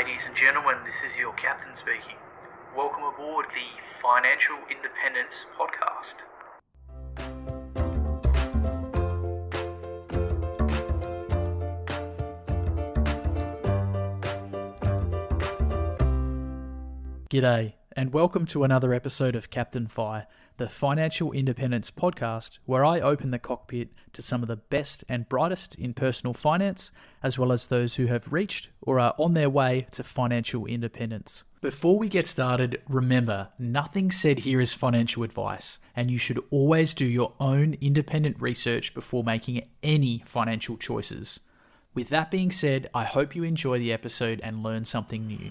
Ladies and gentlemen, this is your captain speaking. Welcome aboard the Financial Independence Podcast. G'day, and welcome to another episode of Captain Fi, the Financial Independence Podcast, where I open the cockpit to some of the best and brightest in personal finance, as well as those who have reached or are on their way to financial independence. Before we get started, remember, nothing said here is financial advice, and you should always do your own independent research before making any financial choices. With that being said, I hope you enjoy the episode and learn something new.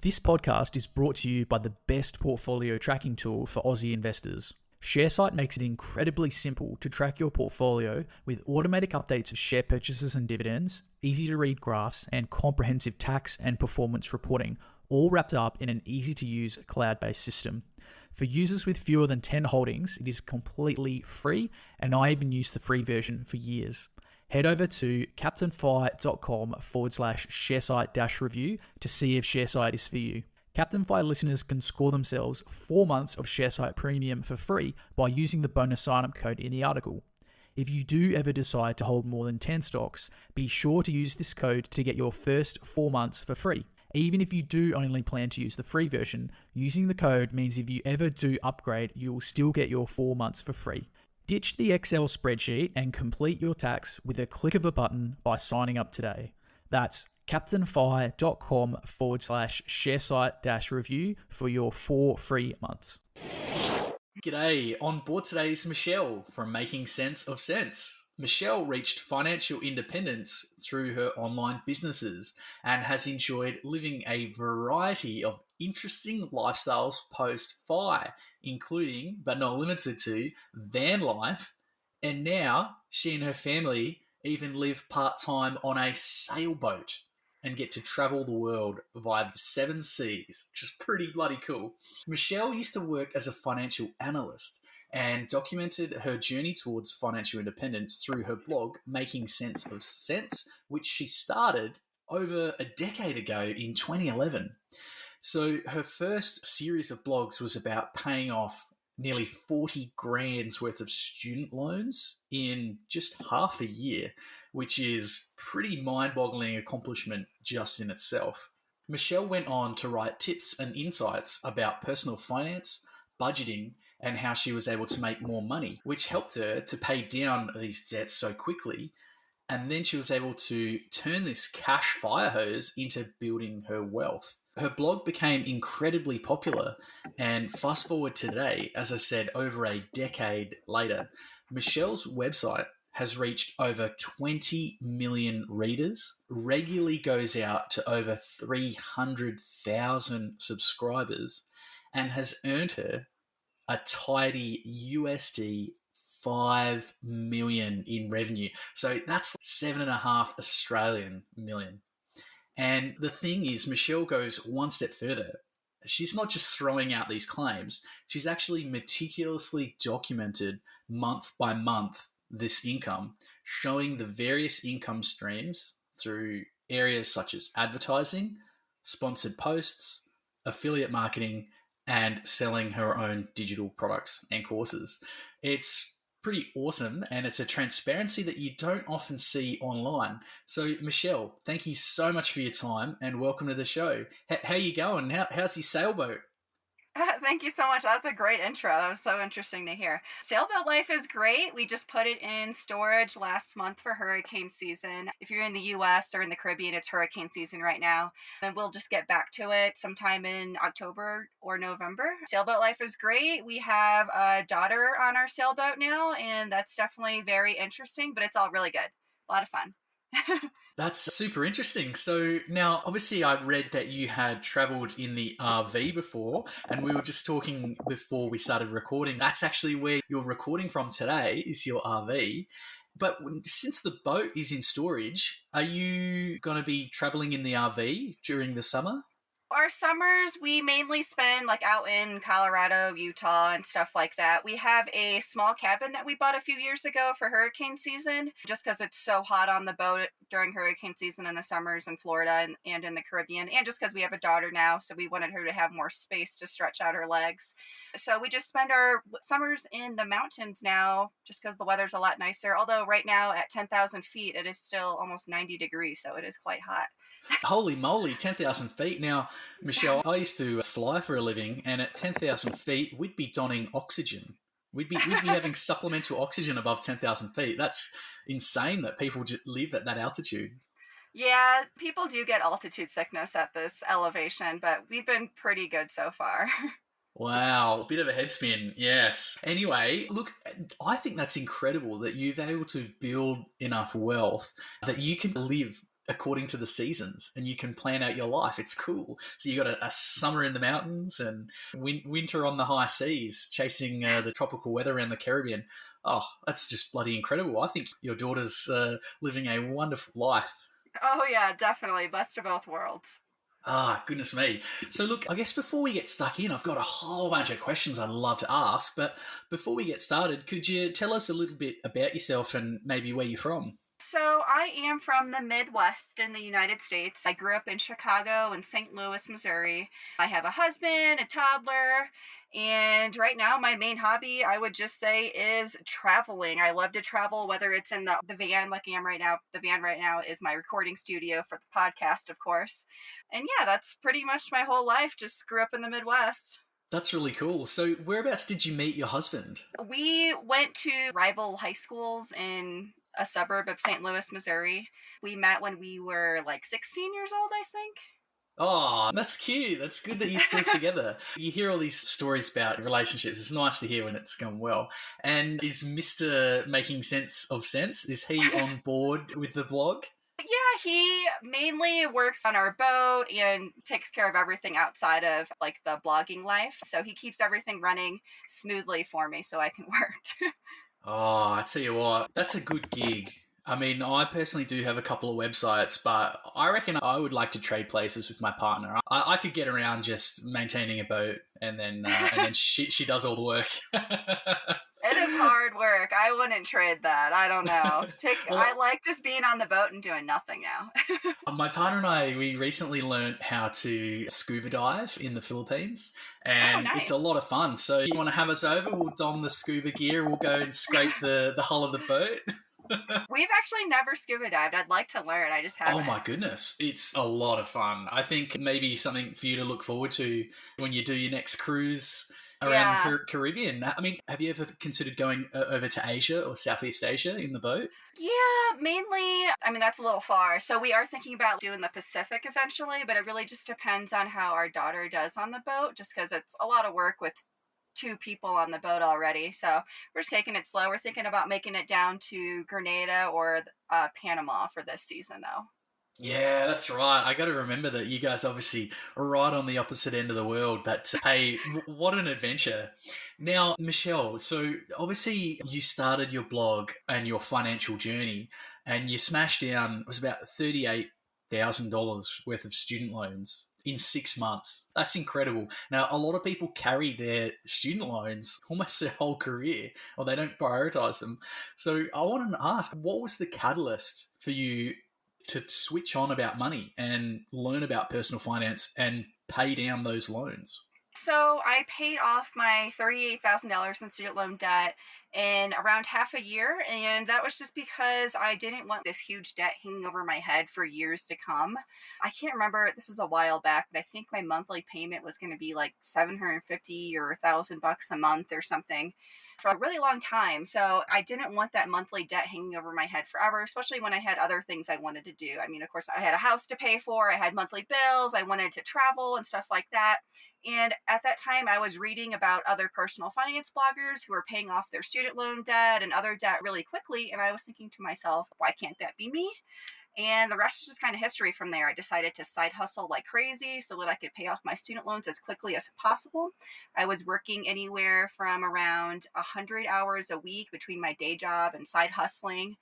This podcast is brought to you by the best portfolio tracking tool for Aussie investors. ShareSite makes it incredibly simple to track your portfolio with automatic updates of share purchases and dividends, easy-to-read graphs, and comprehensive tax and performance reporting, all wrapped up in an easy-to-use cloud-based system. For users with fewer than 10 holdings, it is completely free, and I even used the free version for years. Head over to captainfi.com/sharesite-review to see if ShareSite is for you. Captain Fi listeners can score themselves 4 months of ShareSite Premium for free by using the bonus sign-up code in the article. If you do ever decide to hold more than 10 stocks, be sure to use this code to get your first 4 months for free. Even if you do only plan to use the free version, using the code means if you ever do upgrade, you will still get your 4 months for free. Ditch the Excel spreadsheet and complete your tax with a click of a button by signing up today. That's captainfi.com/sharesite-review for your 4 free months. G'day, on board today is Michelle from Making Sense of Sense. Michelle reached financial independence through her online businesses and has enjoyed living a variety of interesting lifestyles post-FI, including, but not limited to, van life, and now she and her family even live part-time on a sailboat and get to travel the world via the 7 seas, which is pretty bloody cool. Michelle used to work as a financial analyst and documented her journey towards financial independence through her blog, Making Sense of Sense, which she started over a decade ago in 2011. So her first series of blogs was about paying off nearly 40 grand's worth of student loans in just half a year, which is pretty mind-boggling accomplishment just in itself. Michelle went on to write tips and insights about personal finance, budgeting, and how she was able to make more money, which helped her to pay down these debts so quickly. And then she was able to turn this cash firehose into building her wealth. Her blog became incredibly popular, and fast forward to today, as I said, over a decade later, Michelle's website has reached over 20 million readers, regularly goes out to over 300,000 subscribers, and has earned her a tidy USD 5 million in revenue. So that's 7.5 Australian million. And the thing is, Michelle goes one step further. She's not just throwing out these claims. She's actually meticulously documented month by month this income, showing the various income streams through areas such as advertising, sponsored posts, affiliate marketing, and selling her own digital products and courses. It's pretty awesome, and it's a transparency that you don't often see online. So, Michelle, thank you so much for your time and welcome to the show. How you going? How's your sailboat? Thank you so much. That was a great intro. That was so interesting to hear. Sailboat life is great. We just put it in storage last month for hurricane season. If you're in the US or in the Caribbean, it's hurricane season right now. And we'll just get back to it sometime in October or November. Sailboat life is great. We have a daughter on our sailboat now, and that's definitely very interesting, but it's all really good. A lot of fun. That's super interesting. So now, obviously, I read that you had traveled in the RV before, and we were just talking before we started recording. That's actually where you're recording from today, is your RV. But since the boat is in storage, are you going to be traveling in the RV during the summer? Our summers, we mainly spend like out in Colorado, Utah, and stuff like that. We have a small cabin that we bought a few years ago for hurricane season, just because it's so hot on the boat during hurricane season in the summers in Florida and in the Caribbean, and just because we have a daughter now, so we wanted her to have more space to stretch out her legs. So we just spend our summers in the mountains now, just because the weather's a lot nicer. Although right now at 10,000 feet, it is still almost 90 degrees, so it is quite hot. Holy moly, 10,000 feet. Now, Michelle, I used to fly for a living, and at 10,000 feet, we'd be donning oxygen. We'd be having supplemental oxygen above 10,000 feet. That's insane that people just live at that altitude. Yeah, people do get altitude sickness at this elevation, but we've been pretty good so far. Wow, a bit of a head spin, yes. Anyway, look, I think that's incredible that you've able to build enough wealth that you can live according to the seasons and you can plan out your life. It's cool. So you got a summer in the mountains and winter on the high seas, chasing the tropical weather around the Caribbean. Oh, that's just bloody incredible. I think your daughter's living a wonderful life. Oh, yeah, definitely. Best of both worlds. Ah, goodness me. So, look, I guess before we get stuck in, I've got a whole bunch of questions I'd love to ask. But before we get started, could you tell us a little bit about yourself and maybe where you're from? So, I am from the Midwest in the United States. I grew up in Chicago and St. Louis, Missouri. I have a husband, a toddler, and right now my main hobby, I would just say, is traveling. I love to travel, whether it's in the van like I am right now. The van right now is my recording studio for the podcast, of course. And yeah, that's pretty much my whole life. Just grew up in the Midwest. That's really cool. So, whereabouts did you meet your husband? We went to rival high schools in a suburb of St. Louis, Missouri. We met when we were like 16 years old, I think. Oh, that's cute. That's good that you're still together. You hear all these stories about relationships. It's nice to hear when it's gone well. And is Mr. Making Sense of Sense, is he on board with the blog? Yeah, he mainly works on our boat and takes care of everything outside of like the blogging life. So he keeps everything running smoothly for me so I can work. Oh, I tell you what, that's a good gig. I mean, I personally do have a couple of websites, but I reckon I would like to trade places with my partner. I could get around just maintaining a boat, and then she does all the work. It is hard work. I wouldn't trade that. I don't know. Well, I like just being on the boat and doing nothing now. my partner and I, we recently learned how to scuba dive in the Philippines, Oh, and it's a nice. lot of fun. So, you want to have us over? We'll don the scuba gear. We'll go and scrape the hull of the boat. We've actually never scuba dived. I'd like to learn. I just Oh haven't. my goodness, it's a lot of fun. I think maybe something for you to look forward to when you do your next cruise around Yeah. Caribbean. I mean, have you ever considered going over to Asia or Southeast Asia in the boat? Yeah, mainly, I mean, that's a little far. So we are thinking about doing the Pacific eventually, but it really just depends on how our daughter does on the boat, just because it's a lot of work with two people on the boat already. So we're just taking it slow. We're thinking about making it down to Grenada or Panama for this season, though. Yeah, that's right. I got to remember that you guys obviously are right on the opposite end of the world, but hey, what an adventure. Now, Michelle, so obviously you started your blog and your financial journey and you smashed down, it was about $38,000 worth of student loans in 6 months. That's incredible. Now, a lot of people carry their student loans almost their whole career or they don't prioritize them. So I wanted to ask, what was the catalyst for you to switch on about money and learn about personal finance and pay down those loans? So I paid off my $38,000 in student loan debt in around half a year. And that was just because I didn't want this huge debt hanging over my head for years to come. I can't remember, this was a while back, but I think my monthly payment was going to be like 750 or 1,000 bucks a month or something for a really long time. So I didn't want that monthly debt hanging over my head forever, especially when I had other things I wanted to do. I mean, of course, I had a house to pay for, I had monthly bills, I wanted to travel and stuff like that. And at that time, I was reading about other personal finance bloggers who were paying off their student loan debt and other debt really quickly. And I was thinking to myself, why can't that be me? And the rest is just kind of history from there. I decided to side hustle like crazy so that I could pay off my student loans as quickly as possible. I was working anywhere from around 100 hours a week between my day job and side hustling.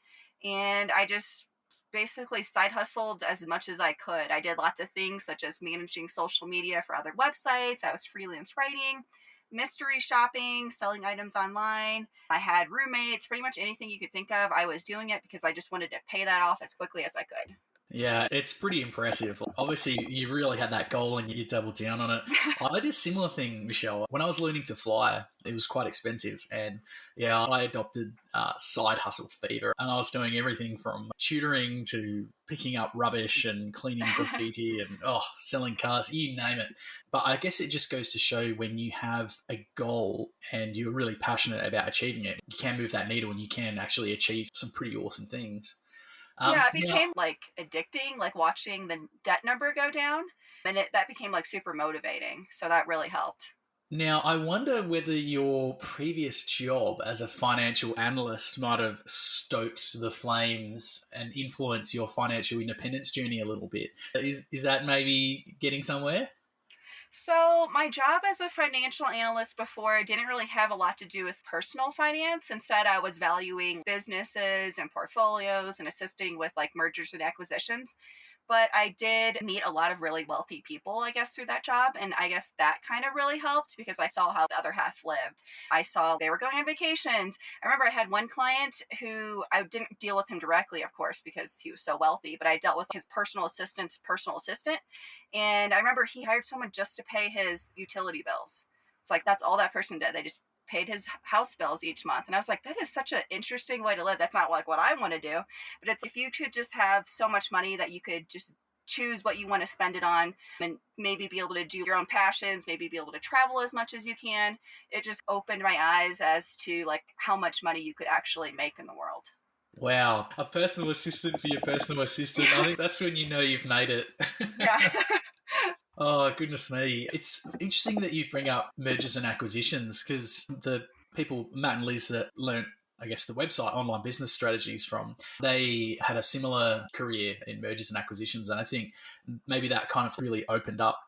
And I just basically side hustled as much as I could. I did lots of things such as managing social media for other websites. I was freelance writing, mystery shopping, selling items online. I had roommates, pretty much anything you could think of. I was doing it because I just wanted to pay that off as quickly as I could. Yeah, it's pretty impressive. Obviously, you really had that goal and you doubled down on it. I did a similar thing, Michelle. When I was learning to fly, it was quite expensive. And yeah, I adopted side hustle fever. And I was doing everything from tutoring to picking up rubbish and cleaning graffiti and selling cars, you name it. But I guess it just goes to show when you have a goal and you're really passionate about achieving it, you can move that needle and you can actually achieve some pretty awesome things. Yeah, it Now, became like addicting, like watching the debt number go down. And that became like super motivating. So that really helped. Now, I wonder whether your previous job as a financial analyst might have stoked the flames and influenced your financial independence journey a little bit. Is that maybe getting somewhere? So, my job as a financial analyst before didn't really have a lot to do with personal finance. Instead, I was valuing businesses and portfolios and assisting with like mergers and acquisitions. But I did meet a lot of really wealthy people, I guess, through that job. And I guess that kind of really helped because I saw how the other half lived. I saw they were going on vacations. I remember I had one client who I didn't deal with him directly, of course, because he was so wealthy, but I dealt with his personal assistant's personal assistant. And I remember he hired someone just to pay his utility bills. It's like that's all that person did. They just paid his house bills each month. And I was like, that is such an interesting way to live. That's not like what I want to do. But it's if you could just have so much money that you could just choose what you want to spend it on and maybe be able to do your own passions, maybe be able to travel as much as you can. It just opened my eyes as to like how much money you could actually make in the world. Wow, a personal assistant for your personal assistant. I think that's when you know you've made it. Yeah. Oh, goodness me. It's interesting that you bring up mergers and acquisitions because the people, Matt and Liz, that learnt, I guess, the website Online Business Strategies from, they had a similar career in mergers and acquisitions. And I think maybe that kind of really opened up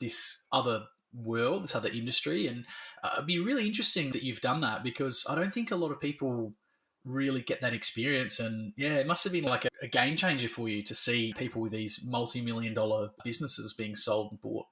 this other world, this other industry. And it'd be really interesting that you've done that because I don't think a lot of people really get that experience. And yeah, it must have been like a game changer for you to see people with these multi-million dollar businesses being sold and bought.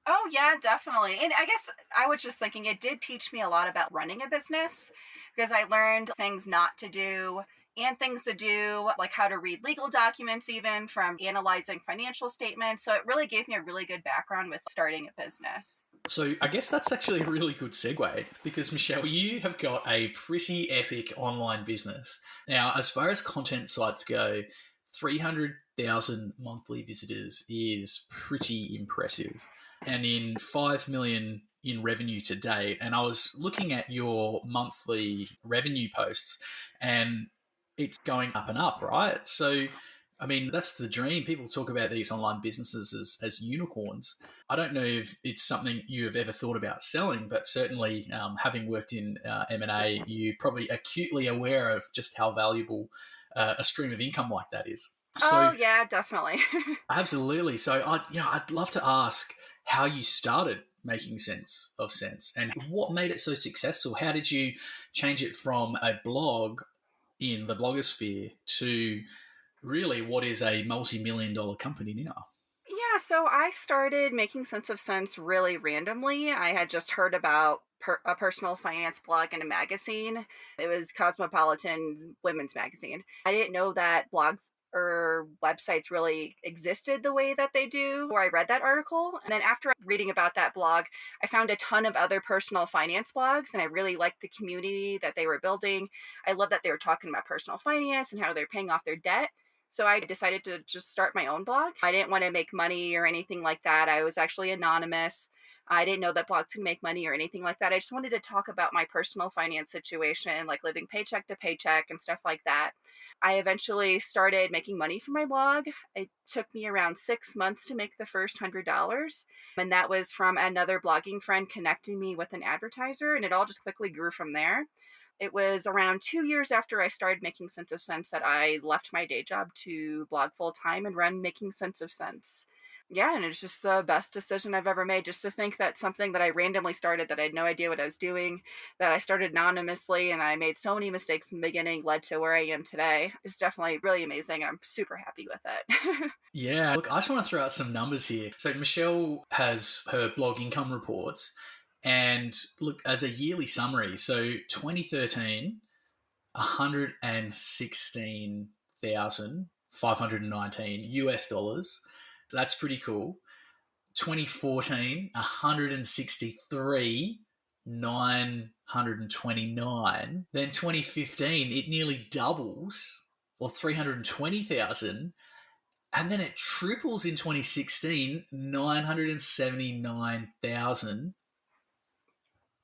Oh, yeah, definitely. And I guess I was just thinking it did teach me a lot about running a business because I learned things not to do and things to do, like how to read legal documents, even from analyzing financial statements. So it really gave me a really good background with starting a business. So I guess that's actually a really good segue because Michelle, you have got a pretty epic online business. Now, as far as content sites go, 300,000 monthly visitors is pretty impressive. And in 5 million in revenue to date, and I was looking at your monthly revenue posts and it's going up and up, right? So I mean, that's the dream. People talk about these online businesses as unicorns. I don't know if it's something you have ever thought about selling, but certainly having worked in M&A, you're probably acutely aware of just how valuable a stream of income like that is. Oh, So yeah, definitely. absolutely. So I'd love to ask how you started making sense of sense and what made it so successful. How did you change it from a blog in the blogosphere to really what is a multi-million dollar company now? Yeah, so I started making sense of sense really randomly. I had just heard about a personal finance blog in a magazine. It was Cosmopolitan Women's Magazine. I didn't know that blogs or websites really existed the way that they do, or I read that article. And then after reading about that blog, I found a ton of other personal finance blogs, and I really liked the community that they were building. I love that they were talking about personal finance and how they're paying off their debt. So I decided to just start my own blog. I didn't want to make money or anything like that. I was actually anonymous. I didn't know that blogs could make money or anything like that. I just wanted to talk about my personal finance situation, like living paycheck to paycheck and stuff like that. I eventually started making money from my blog. It took me around 6 months to make the first $100. And that was from another blogging friend connecting me with an advertiser. And it all just quickly grew from there. It was around 2 years after I started Making Sense of Sense that I left my day job to blog full time and run Making Sense of Sense. Yeah, and it's just the best decision I've ever made. Just to think that something that I randomly started, that I had no idea what I was doing, that I started anonymously and I made so many mistakes in the beginning, led to where I am today. It's definitely really amazing. And I'm super happy with it. Yeah, look, I just want to throw out some numbers here. So Michelle has her blog income reports, and look, as a yearly summary, so 2013, 116,519 US dollars. That's pretty cool. 2014, 163, 929. Then 2015, it nearly doubles, or 320,000. And then it triples in 2016, 979,000.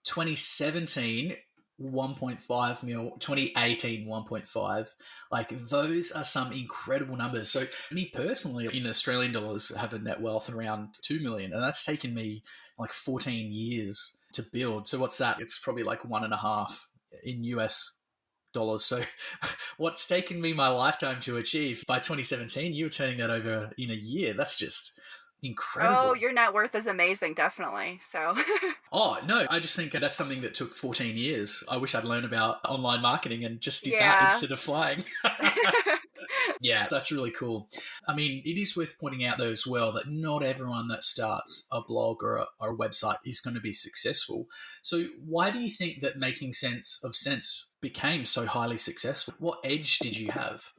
2017, 1.5 mil, 2018, 1.5. Like, those are some incredible numbers. So me personally, in Australian dollars, have a net wealth around 2 million, and that's taken me like 14 years to build. So what's that? It's probably like 1.5 in US dollars. So what's taken me my lifetime to achieve, by 2017, you were turning that over in a year. That's just Oh, incredible. your net worth is amazing, definitely. So, Oh, no, I just think that's something that took 14 years. I wish I'd learned about online marketing and just did that yeah. instead of flying. Yeah, that's really cool. I mean, it is worth pointing out, though, as well, that not everyone that starts a blog or a website is going to be successful. So, why do you think that making sense of sense became so highly successful? What edge did you have?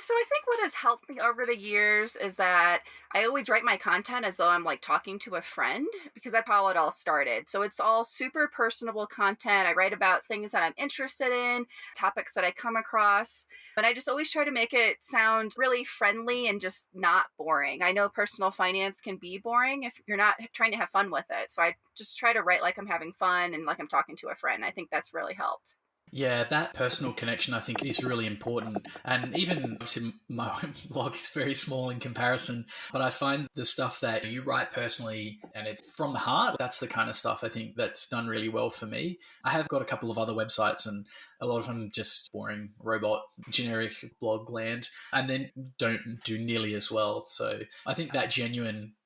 So I think what has helped me over the years is that I always write my content as though I'm like talking to a friend, because that's how it all started. So it's all super personable content. I write about things that I'm interested in, topics that I come across, and I just always try to make it sound really friendly and just not boring. I know personal finance can be boring if you're not trying to have fun with it. So I just try to write like I'm having fun and like I'm talking to a friend. I think that's really helped. Yeah, that personal connection, I think, is really important. And even obviously my blog is very small in comparison, but I find the stuff that you write personally and it's from the heart, that's the kind of stuff I think that's done really well for me. I have got a couple of other websites, and a lot of them just boring robot generic blog land, and then don't do nearly as well. So I think that genuine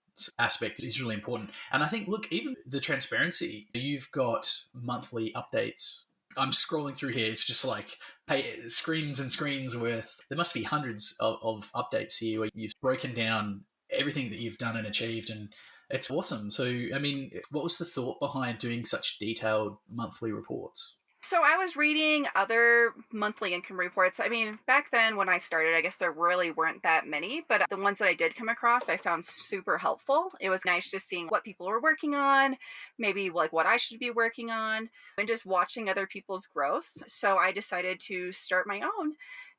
aspect is really important. And I think, look, even the transparency, you've got monthly updates. I'm scrolling through here. It's just like screens and screens worth. There must be hundreds of updates here where you've broken down everything that you've done and achieved, and it's awesome. So, I mean, what was the thought behind doing such detailed monthly reports? So I was reading other monthly income reports. I mean, back then when I started, I guess there really weren't that many, but the ones that I did come across, I found super helpful. It was nice just seeing what people were working on, maybe like what I should be working on, and just watching other people's growth. So I decided to start my own.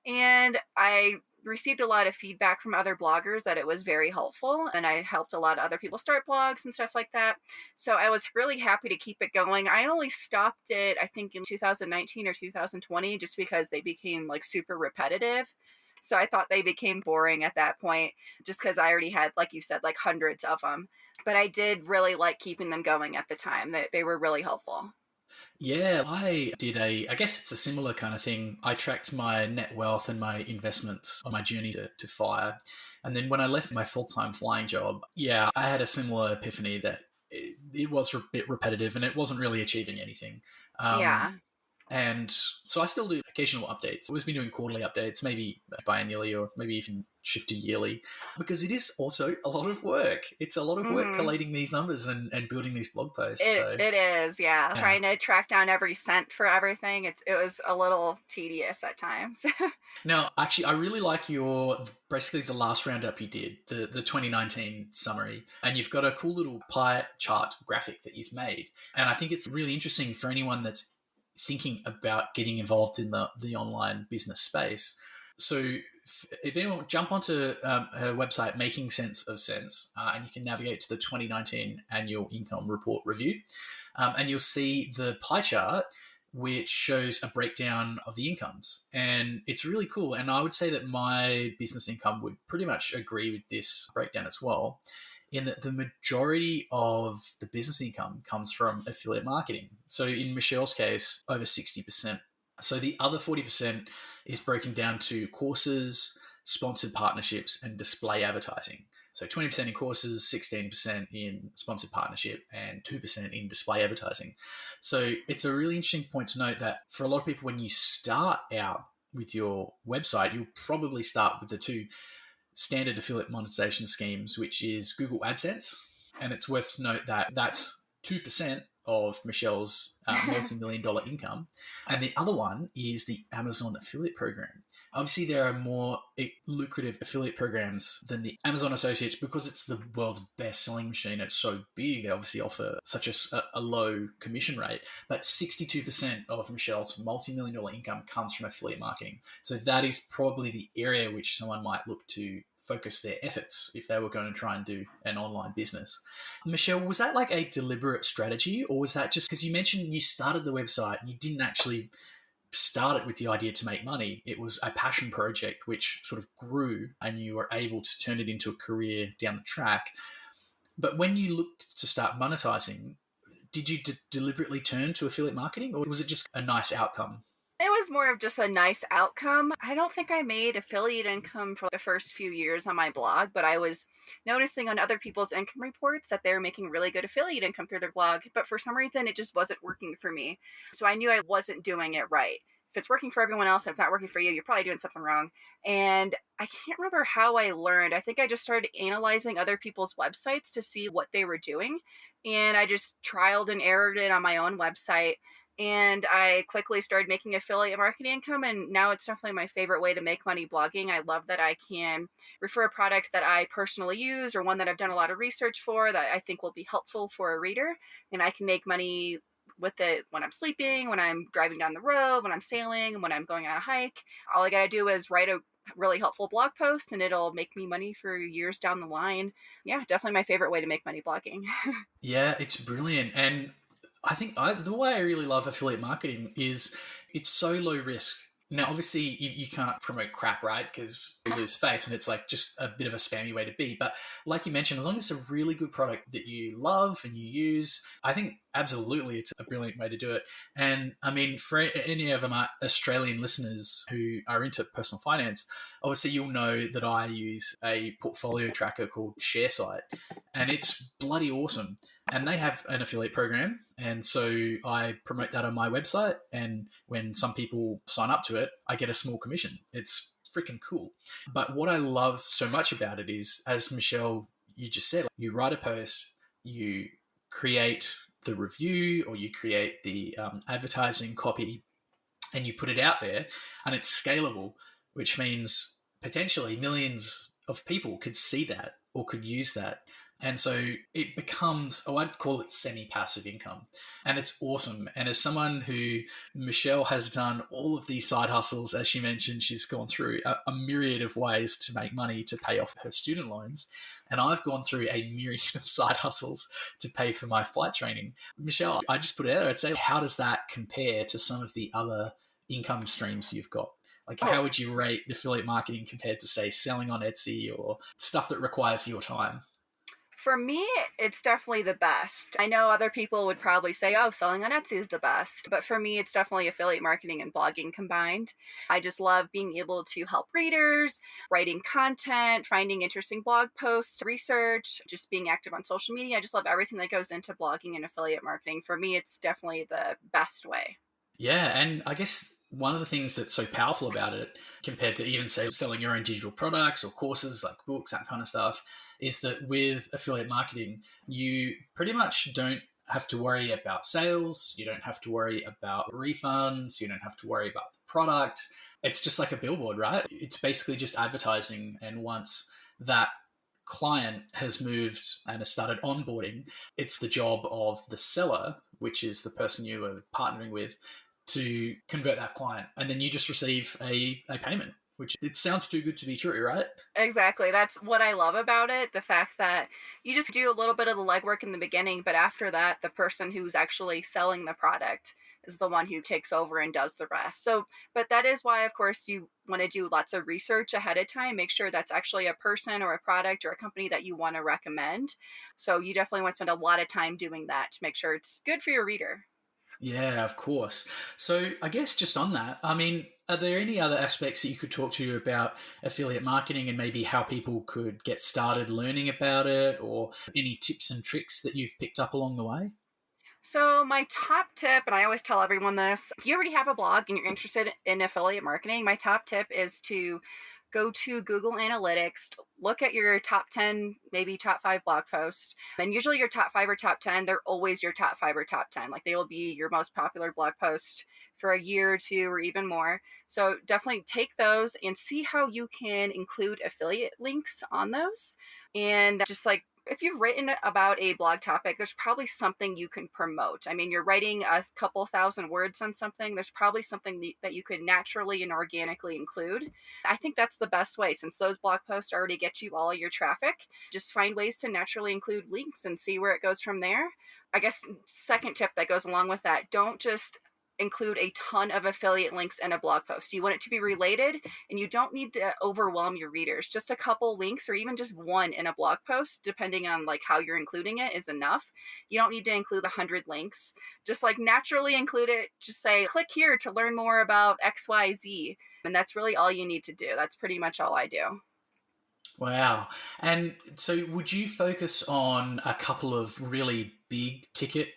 And I received a lot of feedback from other bloggers that it was very helpful, and I helped a lot of other people start blogs and stuff like that. So I was really happy to keep it going. I only stopped it, I think, in 2019 or 2020, just because they became like super repetitive. So I thought they became boring at that point, just because I already had, like you said, like hundreds of them. But I did really like keeping them going at the time. They were really helpful. Yeah, I did I guess it's a similar kind of thing. I tracked my net wealth and my investments on my journey to fire. And then when I left my full time flying job, yeah, I had a similar epiphany that it was a bit repetitive and it wasn't really achieving anything. Um, Yeah. and so I still do occasional updates. I've always been doing quarterly updates, maybe biannually or maybe even shift to yearly, because it is also a lot of work. It's a lot of work Hmm. collating these numbers and building these blog posts. It So, it is, yeah. yeah. Trying to track down every cent for everything. It was a little tedious at times. Now, actually, I really like your basically the last roundup you did, the 2019 summary, and you've got a cool little pie chart graphic that you've made, and I think it's really interesting for anyone that's thinking about getting involved in the online business space. So, if anyone jump onto her website, Making Sense of Sense, and you can navigate to the 2019 annual income report review, and you'll see the pie chart which shows a breakdown of the incomes. And it's really cool. And I would say that my business income would pretty much agree with this breakdown as well, in that the majority of the business income comes from affiliate marketing. So in Michelle's case, over 60%. So the other 40% is broken down to courses, sponsored partnerships, and display advertising. So 20% in courses, 16% in sponsored partnership, and 2% in display advertising. So it's a really interesting point to note that for a lot of people, when you start out with your website, you'll probably start with the two standard affiliate monetization schemes, which is Google AdSense. And it's worth to note that that's 2% of Michelle's multi-million dollar income. And the other one is the Amazon affiliate program. Obviously, there are more lucrative affiliate programs than the Amazon Associates because it's the world's best selling machine. It's so big. They obviously offer such a low commission rate. But 62% of Michelle's multi-million dollar income comes from affiliate marketing. So that is probably the area which someone might look to focus their efforts if they were going to try and do an online business. Michelle, was that like a deliberate strategy, or was that just because you mentioned you started the website and you didn't actually start it with the idea to make money? It was a passion project which sort of grew and you were able to turn it into a career down the track. But when you looked to start monetizing, did you deliberately turn to affiliate marketing, or was it just a nice outcome? It was more of just a nice outcome. I don't think I made affiliate income for the first few years on my blog, but I was noticing on other people's income reports that they were making really good affiliate income through their blog, but for some reason it just wasn't working for me. So I knew I wasn't doing it right. If it's working for everyone else and it's not working for you, you're probably doing something wrong. And I can't remember how I learned. I think I just started analyzing other people's websites to see what they were doing. And I just trialed and errored it on my own website, and I quickly started making affiliate marketing income, and now it's definitely my favorite way to make money blogging. I love that I can refer a product that I personally use or one that I've done a lot of research for that I think will be helpful for a reader, and I can make money with it when I'm sleeping, when I'm driving down the road, when I'm sailing, when I'm going on a hike. All I got to do is write a really helpful blog post and it'll make me money for years down the line. Yeah, definitely my favorite way to make money blogging. Yeah, it's brilliant. And I think the way I really love affiliate marketing is it's so low risk. Now, obviously, you can't promote crap, right? Because you lose face and it's like just a bit of a spammy way to be. But like you mentioned, as long as it's a really good product that you love and you use, I think absolutely it's a brilliant way to do it. And I mean, for any of my Australian listeners who are into personal finance, obviously you'll know that I use a portfolio tracker called ShareSite, and it's bloody awesome. And they have an affiliate program. And so I promote that on my website. And when some people sign up to it, I get a small commission. It's freaking cool. But what I love so much about it is, as Michelle, you just said, you write a post, you create the review or you create the advertising copy and you put it out there, and it's scalable, which means potentially millions of people could see that or could use that. And so it becomes, oh, I'd call it semi-passive income. And it's awesome. And as someone who, Michelle has done all of these side hustles, as she mentioned, she's gone through a myriad of ways to make money to pay off her student loans. And I've gone through a myriad of side hustles to pay for my flight training. Michelle, I just put it out there, I'd say, how does that compare to some of the other income streams you've got? Like, how would you rate affiliate marketing compared to, say, selling on Etsy or stuff that requires your time? For me, it's definitely the best. I know other people would probably say, oh, selling on Etsy is the best. But for me, it's definitely affiliate marketing and blogging combined. I just love being able to help readers, writing content, finding interesting blog posts, research, just being active on social media. I just love everything that goes into blogging and affiliate marketing. For me, it's definitely the best way. Yeah, and I guess one of the things that's so powerful about it, compared to even say selling your own digital products or courses like books, that kind of stuff, is that with affiliate marketing, you pretty much don't have to worry about sales. You don't have to worry about refunds. You don't have to worry about the product. It's just like a billboard, right? It's basically just advertising. And once that client has moved and has started onboarding, it's the job of the seller, which is the person you are partnering with, to convert that client. And then you just receive a payment, which it sounds too good to be true, right? Exactly. That's what I love about it. The fact that you just do a little bit of the legwork in the beginning, but after that, the person who's actually selling the product is the one who takes over and does the rest. So, but that is why, of course, you want to do lots of research ahead of time. Make sure that's actually a person or a product or a company that you want to recommend. So, you definitely want to spend a lot of time doing that to make sure it's good for your reader. Yeah, of course. So I guess just on that, I mean, Are there any other aspects that you could talk to about affiliate marketing and maybe how people could get started learning about it, or any tips and tricks that you've picked up along the way? So, my top tip, and I always tell everyone this, if you already have a blog and you're interested in affiliate marketing, my top tip is to go to Google Analytics, look at your top 10, maybe top 5 blog posts. And usually your top 5 or top 10, they're always your top 5 or top 10. Like they will be your most popular blog post for a year or two or even more. So definitely take those and see how you can include affiliate links on those. And just like if you've written about a blog topic, there's probably something you can promote. I mean, you're writing a couple thousand words on something, there's probably something that you could naturally and organically include. I think that's the best way since those blog posts already get you all of your traffic. Just find ways to naturally include links and see where it goes from there. I guess, second tip that goes along with that, don't just include a ton of affiliate links in a blog post. You want it to be related and you don't need to overwhelm your readers. Just a couple links or even just one in a blog post, depending on like how you're including it, is enough. You don't need to include 100 links. Just like naturally include it. Just say, click here to learn more about XYZ. And that's really all you need to do. That's pretty much all I do. Wow. And so would you focus on a couple of really big ticket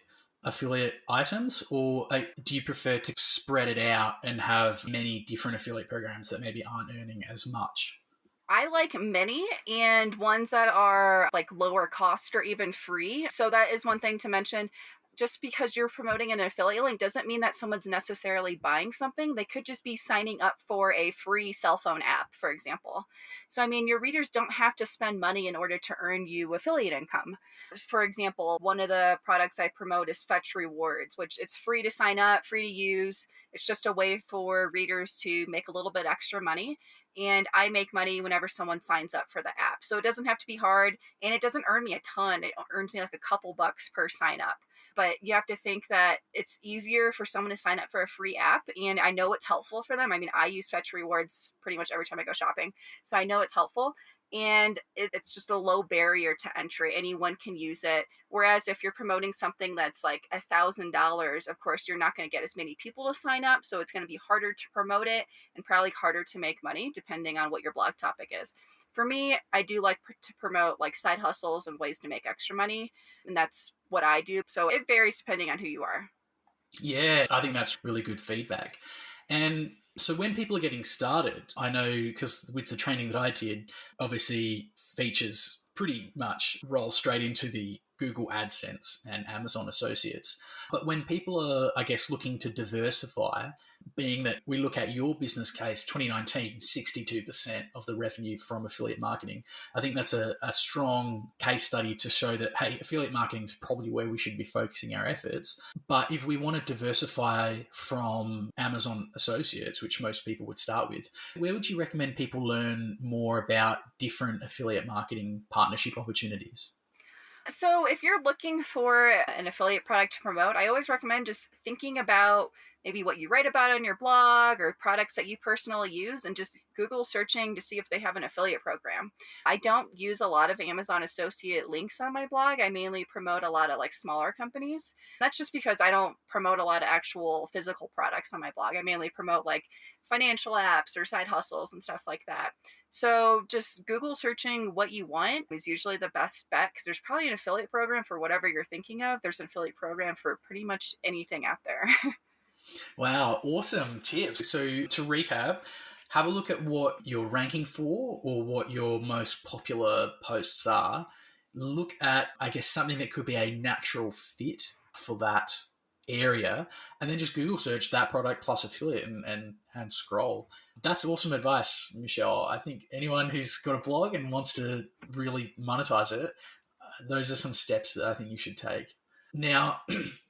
affiliate items, or do you prefer to spread it out and have many different affiliate programs that maybe aren't earning as much? I like many and ones that are like lower cost or even free. So that is one thing to mention. Just because you're promoting an affiliate link doesn't mean that someone's necessarily buying something. They could just be signing up for a free cell phone app, for example. So, I mean, your readers don't have to spend money in order to earn you affiliate income. For example, one of the products I promote is Fetch Rewards, which it's free to sign up, free to use. It's just a way for readers to make a little bit extra money. And I make money whenever someone signs up for the app. So it doesn't have to be hard and it doesn't earn me a ton. It earns me like a couple bucks per sign up. But you have to think that it's easier for someone to sign up for a free app. And I know it's helpful for them. I mean, I use Fetch Rewards pretty much every time I go shopping. So I know it's helpful. And it's just a low barrier to entry. Anyone can use it. Whereas if you're promoting something that's like $1,000, of course, you're not going to get as many people to sign up. So it's going to be harder to promote it and probably harder to make money depending on what your blog topic is. For me, I do like to promote like side hustles and ways to make extra money. And that's what I do. So it varies depending on who you are. Yeah, I think that's really good feedback. And so when people are getting started, I know because with the training that I did, obviously features pretty much roll straight into the Google AdSense and Amazon Associates. But when people are, I guess, looking to diversify, being that we look at your business case, 2019, 62% of the revenue from affiliate marketing, I think that's a strong case study to show that, hey, affiliate marketing is probably where we should be focusing our efforts. But if we want to diversify from Amazon Associates, which most people would start with, where would you recommend people learn more about different affiliate marketing partnership opportunities? So, if you're looking for an affiliate product to promote, I always recommend just thinking about maybe what you write about on your blog or products that you personally use and just Google searching to see if they have an affiliate program. I don't use a lot of Amazon associate links on my blog. I mainly promote a lot of like smaller companies. That's just because I don't promote a lot of actual physical products on my blog. I mainly promote like financial apps or side hustles and stuff like that. So just Google searching what you want is usually the best bet because there's probably an affiliate program for whatever you're thinking of. There's an affiliate program for pretty much anything out there. Wow, awesome tips. So to recap, have a look at what you're ranking for or what your most popular posts are. Look at, I guess, something that could be a natural fit for that area, and then just Google search that product plus affiliate and scroll. That's awesome advice, Michelle. I think anyone who's got a blog and wants to really monetize it, those are some steps that I think you should take. Now,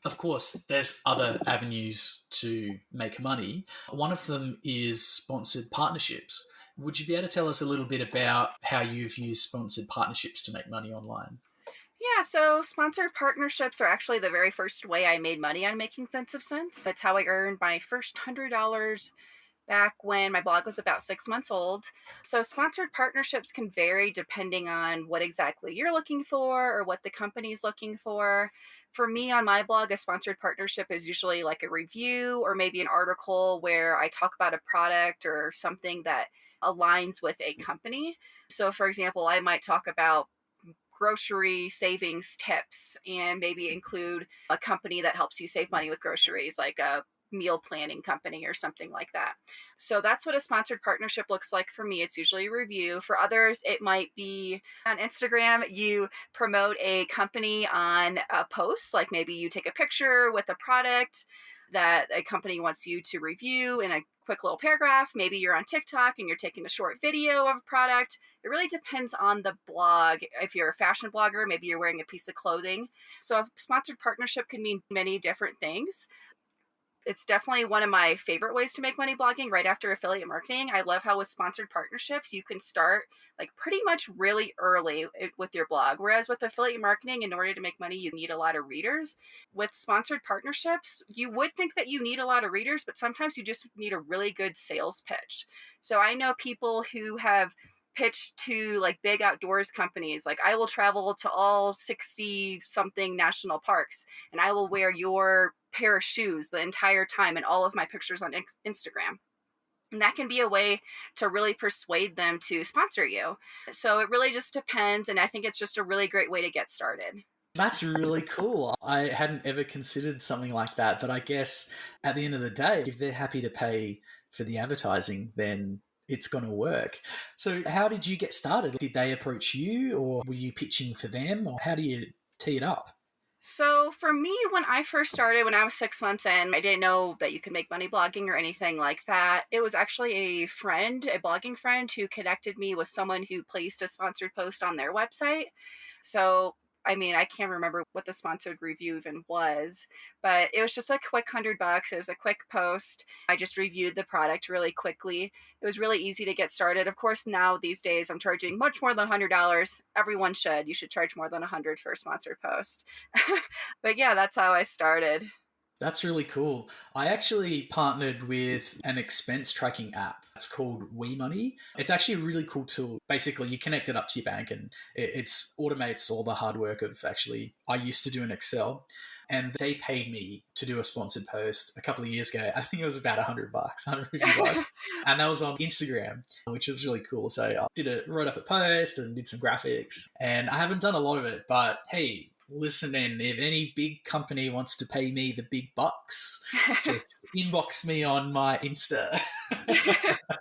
of course, there's other avenues to make money. One of them is sponsored partnerships. Would you be able to tell us a little bit about how you've used sponsored partnerships to make money online? Yeah, so sponsored partnerships are actually the very first way I made money on Making Sense of Sense. That's how I earned my first $100 back when my blog was about 6 months old. So sponsored partnerships can vary depending on what exactly you're looking for or what the company's looking for. For me on my blog, a sponsored partnership is usually like a review or maybe an article where I talk about a product or something that aligns with a company. So, for example, I might talk about grocery savings tips and maybe include a company that helps you save money with groceries, like a meal planning company or something like that. So that's what a sponsored partnership looks like for me. It's usually a review. For others, it might be on Instagram, you promote a company on a post, like maybe you take a picture with a product that a company wants you to review in a quick little paragraph. Maybe you're on TikTok and you're taking a short video of a product. It really depends on the blog. If you're a fashion blogger, maybe you're wearing a piece of clothing. So a sponsored partnership can mean many different things. It's definitely one of my favorite ways to make money blogging right after affiliate marketing. I love how with sponsored partnerships, you can start like pretty much really early with your blog. Whereas with affiliate marketing, in order to make money, you need a lot of readers. With sponsored partnerships, you would think that you need a lot of readers, but sometimes you just need a really good sales pitch. So I know people who have pitched to like big outdoors companies, like I will travel to all 60 something national parks and I will wear your pair of shoes the entire time in all of my pictures on Instagram. And that can be a way to really persuade them to sponsor you. So it really just depends. And I think it's just a really great way to get started. That's really cool. I hadn't ever considered something like that, but I guess at the end of the day, if they're happy to pay for the advertising, then it's going to work. So how did you get started? Did they approach you or were you pitching for them, or how do you tee it up? So for me, when I first started, when I was 6 months in, I didn't know that you could make money blogging or anything like that. It was actually a friend, a blogging friend, who connected me with someone who placed a sponsored post on their website. So, I mean, I can't remember what the sponsored review even was, but it was just a quick $100. It was a quick post. I just reviewed the product really quickly. It was really easy to get started. Of course, now these days I'm charging much more than $100. Everyone should. You should charge more than 100 for a sponsored post. But yeah, that's how I started. That's really cool. I actually partnered with an expense tracking app. It's called WeMoney. It's actually a really cool tool. Basically, you connect it up to your bank and it automates all the hard work of actually, I used to do in Excel. And they paid me to do a sponsored post a couple of years ago. I think it was about $100, $150. And that was on Instagram, which was really cool. So I wrote up a post and did some graphics. And I haven't done a lot of it, but hey, listen in. If any big company wants to pay me the big bucks, just inbox me on my Insta.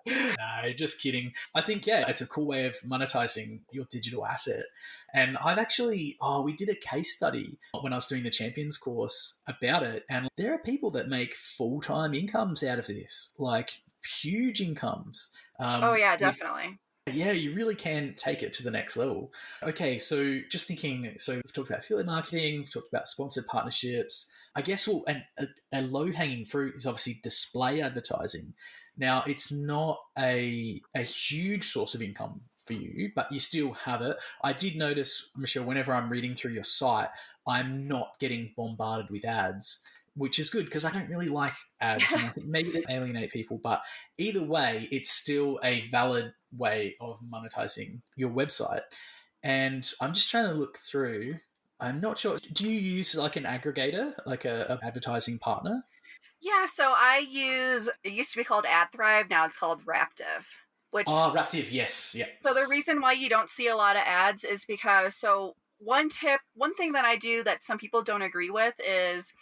No, just kidding. I think, yeah, it's a cool way of monetizing your digital asset. And we did a case study when I was doing the Champions course about it. And there are people that make full-time incomes out of this, like huge incomes. Oh, yeah, With definitely. Yeah, you really can take it to the next level. Okay, so just thinking, so we've talked about affiliate marketing, we've talked about sponsored partnerships. I guess a low-hanging fruit is obviously display advertising. Now, it's not a huge source of income for you, but you still have it. I did notice, Michelle, whenever I'm reading through your site, I'm not getting bombarded with ads, which is good because I don't really like ads, and I think maybe they alienate people, but either way, it's still a valid way of monetizing your website. And I'm just trying to look through. I'm not sure. Do you use like an aggregator, like a advertising partner? Yeah, so it used to be called AdThrive, now it's called Raptive, which, Oh, Raptive, yes, yeah. so the reason why you don't see a lot of ads is because, so one thing that I do that some people don't agree with is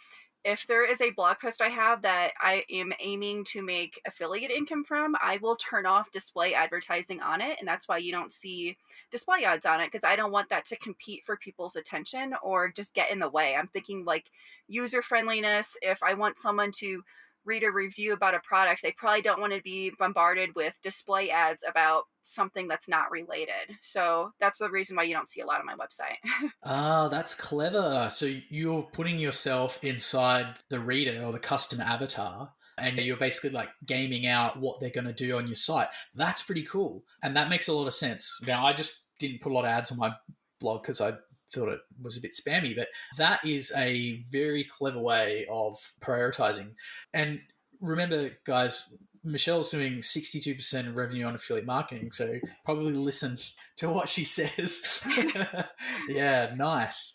if there is a blog post I have that I am aiming to make affiliate income from, I will turn off display advertising on it. And that's why you don't see display ads on it, because I don't want that to compete for people's attention or just get in the way. I'm thinking like user friendliness. If I want someone to read a review about a product, they probably don't want to be bombarded with display ads about something that's not related. So that's the reason why you don't see a lot on my website. Ah, that's clever. So you're putting yourself inside the reader or the customer avatar, and you're basically like gaming out what they're going to do on your site. That's pretty cool. And that makes a lot of sense. Now, I just didn't put a lot of ads on my blog because I thought it was a bit spammy, but that is a very clever way of prioritizing. And remember, guys, Michelle's doing 62% of revenue on affiliate marketing, so probably listen to what she says. Yeah, nice.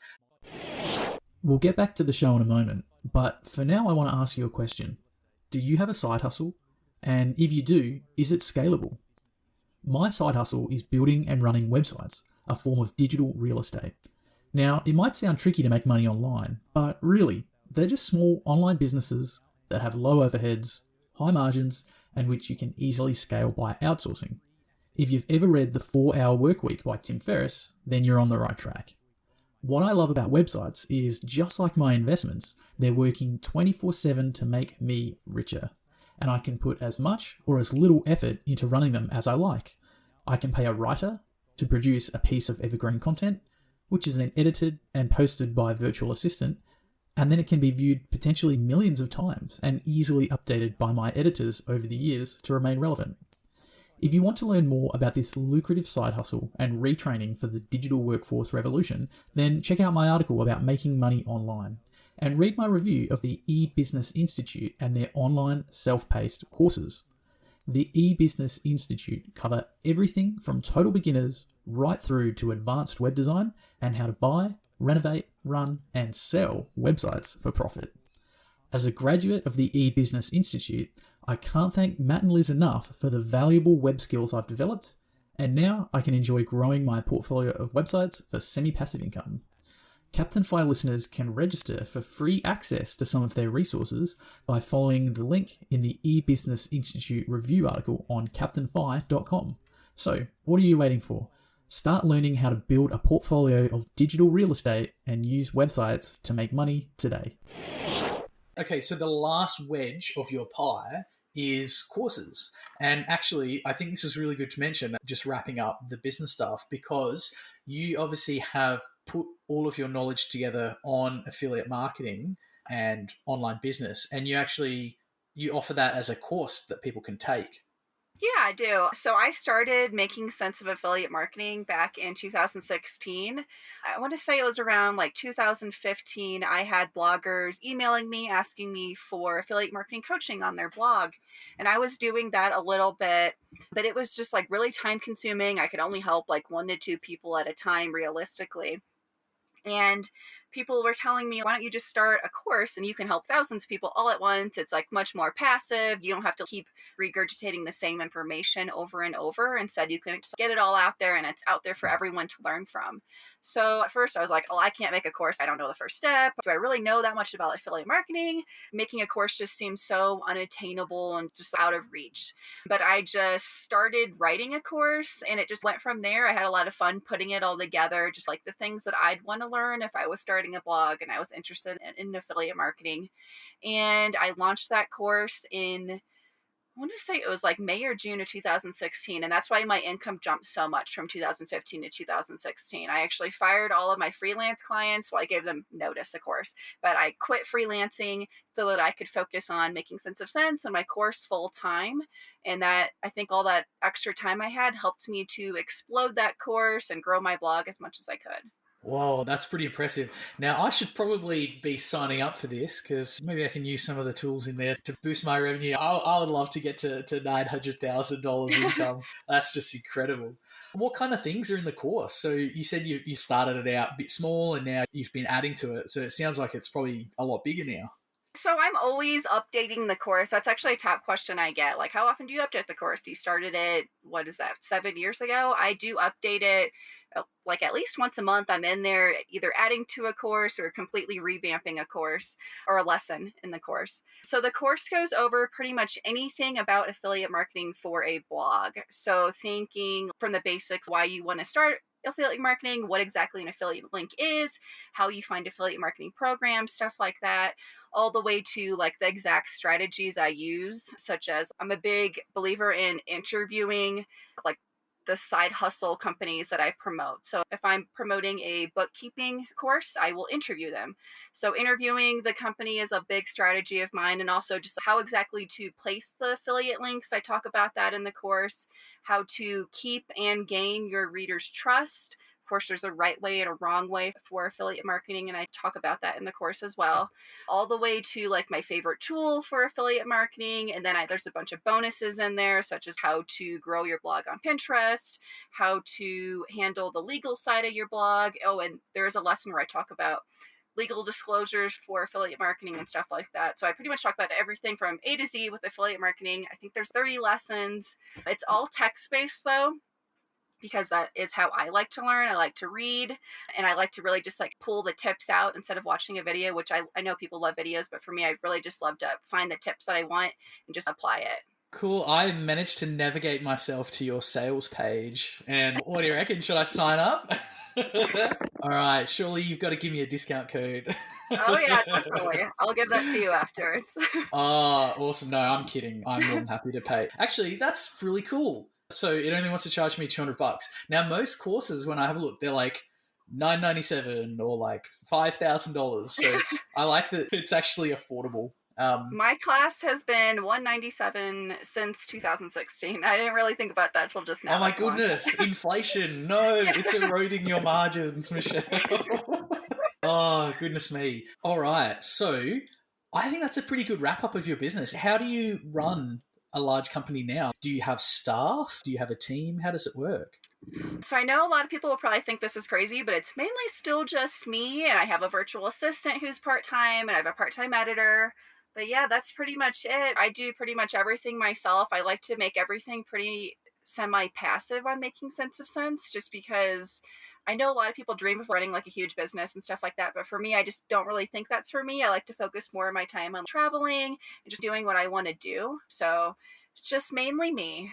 We'll get back to the show in a moment, but for now I want to ask you a question. Do you have a side hustle? And if you do, is it scalable? My side hustle is building and running websites, a form of digital real estate. Now, it might sound tricky to make money online, but really, they're just small online businesses that have low overheads, high margins, and which you can easily scale by outsourcing. If you've ever read The 4-Hour Workweek by Tim Ferriss, then you're on the right track. What I love about websites is, just like my investments, they're working 24/7 to make me richer. And I can put as much or as little effort into running them as I like. I can pay a writer to produce a piece of evergreen content, which is then edited and posted by a virtual assistant, and then it can be viewed potentially millions of times and easily updated by my editors over the years to remain relevant. If you want to learn more about this lucrative side hustle and retraining for the digital workforce revolution, then check out my article about making money online and read my review of the e-Business Institute and their online self-paced courses. The e-Business Institute cover everything from total beginners right through to advanced web design and how to buy, renovate, run, and sell websites for profit. As a graduate of the e-Business Institute, I can't thank Matt and Liz enough for the valuable web skills I've developed, and now I can enjoy growing my portfolio of websites for semi-passive income. Captain Fi listeners can register for free access to some of their resources by following the link in the e-Business Institute review article on captainfi.com. So, what are you waiting for? Start learning how to build a portfolio of digital real estate and use websites to make money today. Okay, so the last wedge of your pie is courses. And actually, I think this is really good to mention, just wrapping up the business stuff, because you obviously have put all of your knowledge together on affiliate marketing and online business, and you offer that as a course that people can take. Yeah, I do. So I started making sense of affiliate marketing back in 2016. I want to say it was around like 2015. I had bloggers emailing me asking me for affiliate marketing coaching on their blog. And I was doing that a little bit, but it was just like really time consuming. I could only help like 1 to 2 people at a time realistically. And people were telling me, why don't you just start a course and you can help thousands of people all at once? It's like much more passive. You don't have to keep regurgitating the same information over and over. Instead, you can just get it all out there and it's out there for everyone to learn from. So at first I was like, oh, I can't make a course. I don't know the first step. Do I really know that much about affiliate marketing? Making a course just seems so unattainable and just out of reach. But I just started writing a course and it just went from there. I had a lot of fun putting it all together, just like the things that I'd want to learn if I was starting a blog and I was interested in affiliate marketing. And I launched that course in, I want to say it was like May or June of 2016. And that's why my income jumped so much from 2015 to 2016. I actually fired all of my freelance clients. Well, I gave them notice, of course, but I quit freelancing so that I could focus on making sense of sense and my course full time. And that, I think all that extra time I had helped me to explode that course and grow my blog as much as I could. Whoa, that's pretty impressive. Now, I should probably be signing up for this because maybe I can use some of the tools in there to boost my revenue. I would love to get to $900,000 income. That's just incredible. What kind of things are in the course? So you said you started it out a bit small and now you've been adding to it. So it sounds like it's probably a lot bigger now. So I'm always updating the course. That's actually a top question I get. Like, how often do you update the course? Do you started it, 7 years ago? I do update it like at least once a month. I'm in there either adding to a course or completely revamping a course or a lesson in the course. So the course goes over pretty much anything about affiliate marketing for a blog. So thinking from the basics, why you want to start affiliate marketing, what exactly an affiliate link is, how you find affiliate marketing programs, stuff like that, all the way to like the exact strategies I use, such as I'm a big believer in interviewing like the side hustle companies that I promote. So if I'm promoting a bookkeeping course, I will interview them. So interviewing the company is a big strategy of mine, and also just how exactly to place the affiliate links. I talk about that in the course, how to keep and gain your readers' trust course, there's a right way and a wrong way for affiliate marketing, and I talk about that in the course as well. All the way to like my favorite tool for affiliate marketing. And then there's a bunch of bonuses in there, such as how to grow your blog on Pinterest, how to handle the legal side of your blog. Oh, and there's a lesson where I talk about legal disclosures for affiliate marketing and stuff like that. So I pretty much talk about everything from A to Z with affiliate marketing. I think there's 30 lessons. It's all text-based though, because that is how I like to learn. I like to read, and I like to really just like pull the tips out instead of watching a video, which I know people love videos, but for me, I really just love to find the tips that I want and just apply it. Cool. I managed to navigate myself to your sales page. And what do you reckon? Should I sign up? All right. Surely you've got to give me a discount code. Oh yeah, definitely. I'll give that to you afterwards. Oh, awesome. No, I'm kidding. I'm more than happy to pay. Actually, that's really cool. So it only wants to charge me $200. Now, most courses, when I have a look, they're like $997 or like $5,000. So I like that it's actually affordable. My class has been $197 since 2016. I didn't really think about that till just now. Oh my goodness, inflation. No, it's eroding your margins, Michelle. Oh, goodness me. All right. So I think that's a pretty good wrap up of your business. How do you run a large company now? Do you have staff? Do you have a team? How does it work? So I know a lot of people will probably think this is crazy, but it's mainly still just me, and I have a virtual assistant who's part-time, and I have a part-time editor. But yeah, that's pretty much it. I do pretty much everything myself. I like to make everything pretty semi-passive on making sense of sense, just because I know a lot of people dream of running like a huge business and stuff like that. But for me, I just don't really think that's for me. I like to focus more of my time on traveling and just doing what I want to do. So it's just mainly me.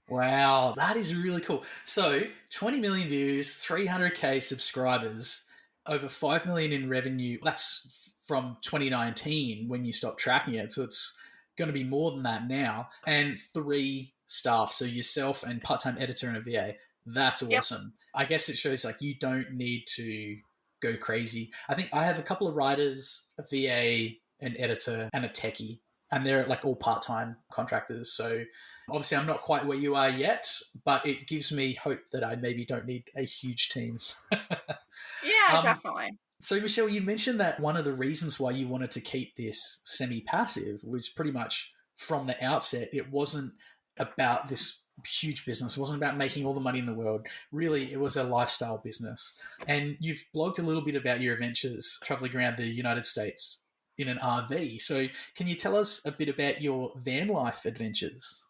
Wow, that is really cool. So 20 million views, 300K subscribers, over 5 million in revenue. That's from 2019 when you stopped tracking it. So it's going to be more than that now. And 3 staff. So yourself and part-time editor and a VA. That's awesome. Yep. I guess it shows like you don't need to go crazy. I think I have a couple of writers, a VA, an editor, and a techie. And they're like all part-time contractors. So obviously I'm not quite where you are yet, but it gives me hope that I maybe don't need a huge team. Yeah, definitely. So Michelle, you mentioned that one of the reasons why you wanted to keep this semi-passive was pretty much from the outset, it wasn't about this huge business. It wasn't about making all the money in the world. Really, it was a lifestyle business. And you've blogged a little bit about your adventures traveling around the United States in an RV. So can you tell us a bit about your van life adventures?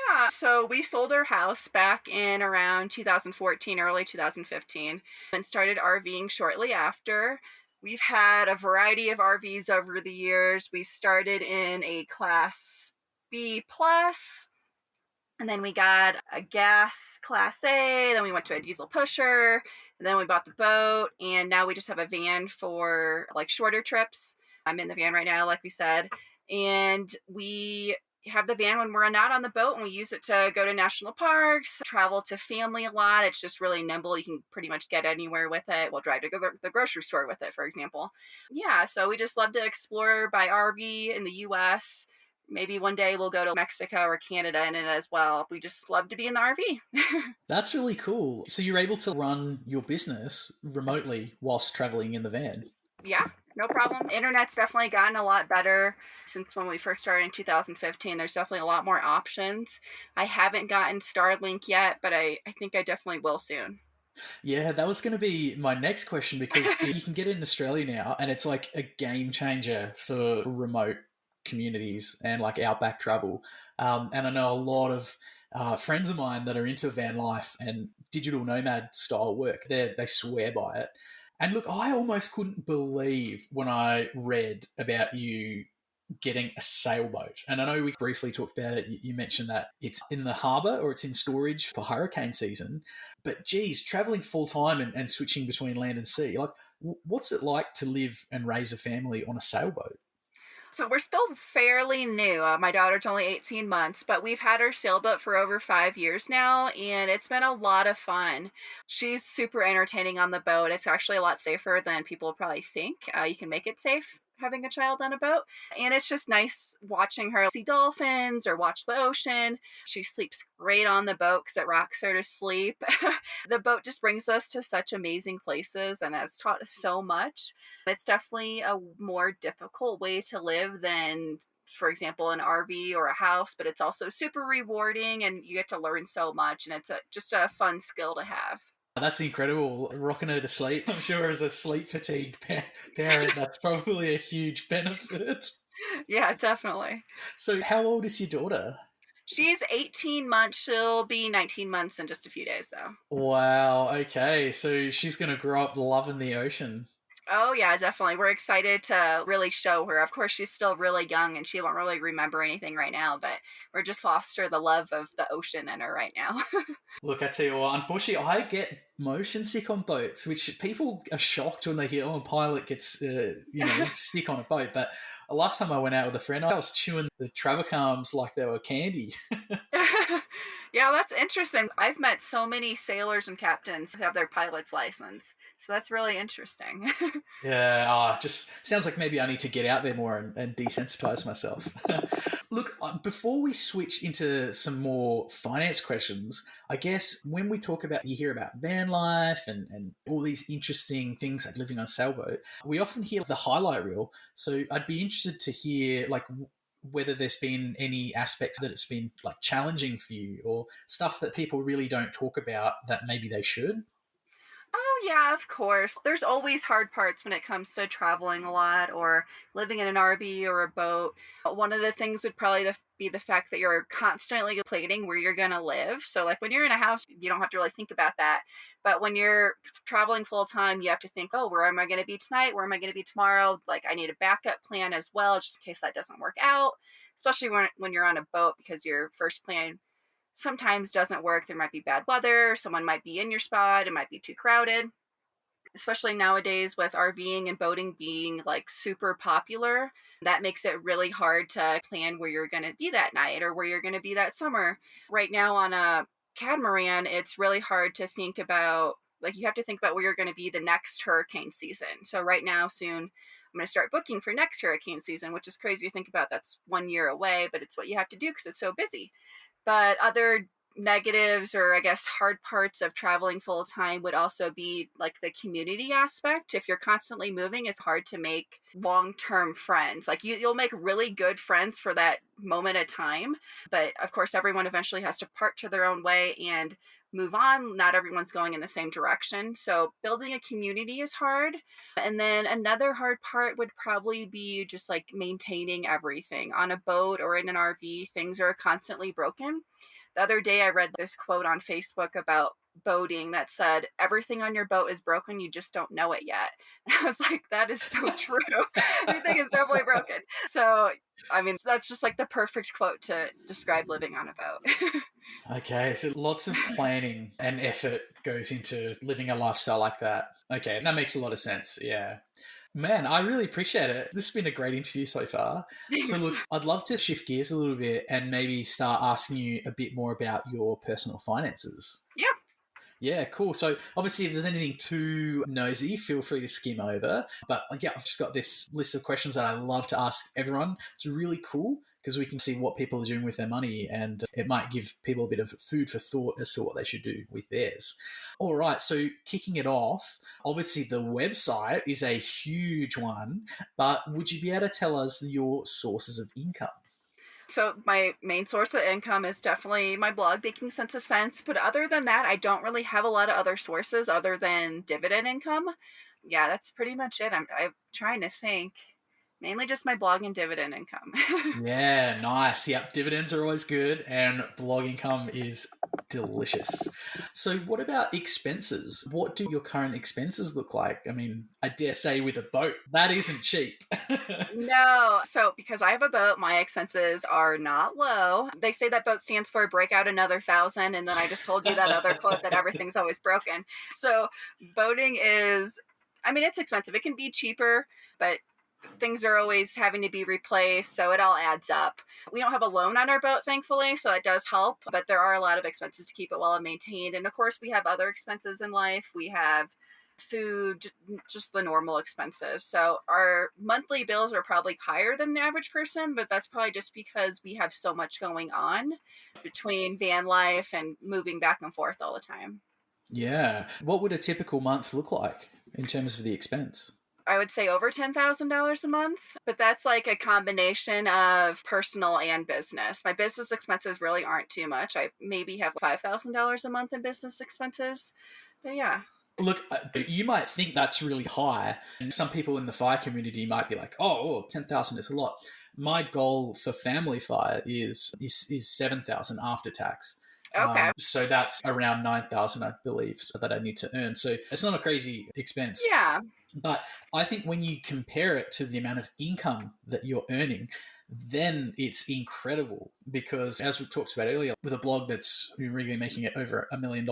Yeah, so we sold our house back in around 2014, early 2015, and started RVing shortly after. We've had a variety of RVs over the years. We started in a Class B plus, and then we got a gas Class A, then we went to a diesel pusher, and then we bought the boat, and now we just have a van for like shorter trips. I'm in the van right now, like we said, and we have the van when we're not on the boat, and we use it to go to national parks, travel to family a lot. It's just really nimble. You can pretty much get anywhere with it. We'll drive to the grocery store with it, for example. Yeah, so we just love to explore by RV in the US. Maybe one day we'll go to Mexico or Canada in it as well. We just love to be in the RV. That's really cool. So you're able to run your business remotely whilst traveling in the van? Yeah, no problem. Internet's definitely gotten a lot better since when we first started in 2015. There's definitely a lot more options. I haven't gotten Starlink yet, but I think I definitely will soon. Yeah, that was going to be my next question because you can get it in Australia now and it's like a game changer for remote communities and like outback travel. And I know a lot of friends of mine that are into van life and digital nomad style work. They swear by it. And look, I almost couldn't believe when I read about you getting a sailboat. And I know we briefly talked about it. You mentioned that it's in the harbour or it's in storage for hurricane season. But geez, travelling full time and switching between land and sea, like what's it like to live and raise a family on a sailboat? So we're still fairly new. My daughter's only 18 months, but we've had our sailboat for over 5 years now, and it's been a lot of fun. She's super entertaining on the boat. It's actually a lot safer than people probably think. You can make it safe. having a child on a boat. And it's just nice watching her see dolphins or watch the ocean. She sleeps great on the boat because it rocks her to sleep. The boat just brings us to such amazing places and has taught us so much. It's definitely a more difficult way to live than, for example, an RV or a house, but it's also super rewarding and you get to learn so much, and it's just a fun skill to have. That's incredible. Rocking her to sleep. I'm sure as a sleep fatigued parent, that's probably a huge benefit. Yeah, definitely. So, how old is your daughter? She's 18 months. She'll be 19 months in just a few days, though. Wow. Okay. So she's going to grow up loving the ocean. Oh, yeah, definitely. We're excited to really show her. Of course, she's still really young and she won't really remember anything right now, but we're just foster the love of the ocean in her right now. Look, I tell you what, unfortunately, I get motion sick on boats, which people are shocked when they hear, oh, a pilot gets, sick on a boat. But last time I went out with a friend, I was chewing the travel arms like they were candy. Yeah, that's interesting. I've met so many sailors and captains who have their pilot's license. So that's really interesting. Yeah, just sounds like maybe I need to get out there more and desensitize myself. Look, before we switch into some more finance questions, I guess when we talk about, you hear about van life and all these interesting things like living on a sailboat, we often hear the highlight reel. So I'd be interested to hear like whether there's been any aspects that it's been like challenging for you or stuff that people really don't talk about that maybe they should. Oh, yeah, of course. There's always hard parts when it comes to traveling a lot or living in an RV or a boat. One of the things would probably be the fact that you're constantly planning where you're going to live. So, like when you're in a house, you don't have to really think about that. But when you're traveling full time, you have to think, oh, where am I going to be tonight? Where am I going to be tomorrow? Like, I need a backup plan as well, just in case that doesn't work out, especially when you're on a boat because your first plan sometimes doesn't work. There might be bad weather, someone might be in your spot, it might be too crowded, especially nowadays with RVing and boating being like super popular. That makes it really hard to plan where you're going to be that night or where you're going to be that summer. Right now on a catamaran, it's really hard to think about, like, you have to think about where you're going to be the next hurricane season. So right now, soon, I'm going to start booking for next hurricane season, which is crazy to think about. That's 1 year away, but it's what you have to do because it's so busy. But other negatives, or I guess hard parts of traveling full time, would also be like the community aspect. If you're constantly moving, it's hard to make long-term friends. Like you'll make really good friends for that moment of time, but of course everyone eventually has to part to their own way and move on. Not everyone's going in the same direction, so building a community is hard. And then another hard part would probably be just like maintaining everything on a boat or in an RV. Things are constantly broken. The other day I read this quote on Facebook about boating that said, everything on your boat is broken, you just don't know it yet. And I was like, that is so true. Everything is definitely broken. So I mean, that's just like the perfect quote to describe living on a boat. Okay, so lots of planning and effort goes into living a lifestyle like that. Okay, that makes a lot of sense. Yeah. Man, I really appreciate it. This has been a great interview so far. So, Thanks. look, I'd love to shift gears a little bit and maybe start asking you a bit more about your personal finances. Yeah. Yeah, cool. So obviously, if there's anything too nosy, feel free to skim over. But yeah, I've just got this list of questions that I love to ask everyone. It's really cool because we can see what people are doing with their money, and it might give people a bit of food for thought as to what they should do with theirs. All right, so kicking it off, obviously the website is a huge one, but would you be able to tell us your sources of income? So my main source of income is definitely my blog, Making Sense of Sense. But other than that, I don't really have a lot of other sources other than dividend income. Yeah, that's pretty much it. I'm trying to think. Mainly just my blog and dividend income. Yeah, nice. Yep, dividends are always good, and blog income is delicious. So, what about expenses? What do your current expenses look like? I mean, I dare say with a boat, that isn't cheap. No. So because I have a boat, my expenses are not low. They say that boat stands for break out another thousand. And then I just told you that other quote that everything's always broken. So boating is, I mean, it's expensive. It can be cheaper, but things are always having to be replaced. So it all adds up. We don't have a loan on our boat, thankfully. So that does help. But there are a lot of expenses to keep it well maintained. And of course, we have other expenses in life. We have food, just the normal expenses. So our monthly bills are probably higher than the average person, but that's probably just because we have so much going on between van life and moving back and forth all the time. Yeah. What would a typical month look like in terms of the expense? I would say over $10,000 a month, but that's like a combination of personal and business. My business expenses really aren't too much. I maybe have $5,000 a month in business expenses. But yeah. Look, you might think that's really high, and some people in the fire community might be like, "Oh, well, 10,000 is a lot." My goal for family fire is 7,000 after tax. Okay. So that's around 9,000, I believe, so that I need to earn. So it's not a crazy expense. Yeah. But I think when you compare it to the amount of income that you're earning, then it's incredible because, as we talked about earlier, with a blog that's really making it over $1 million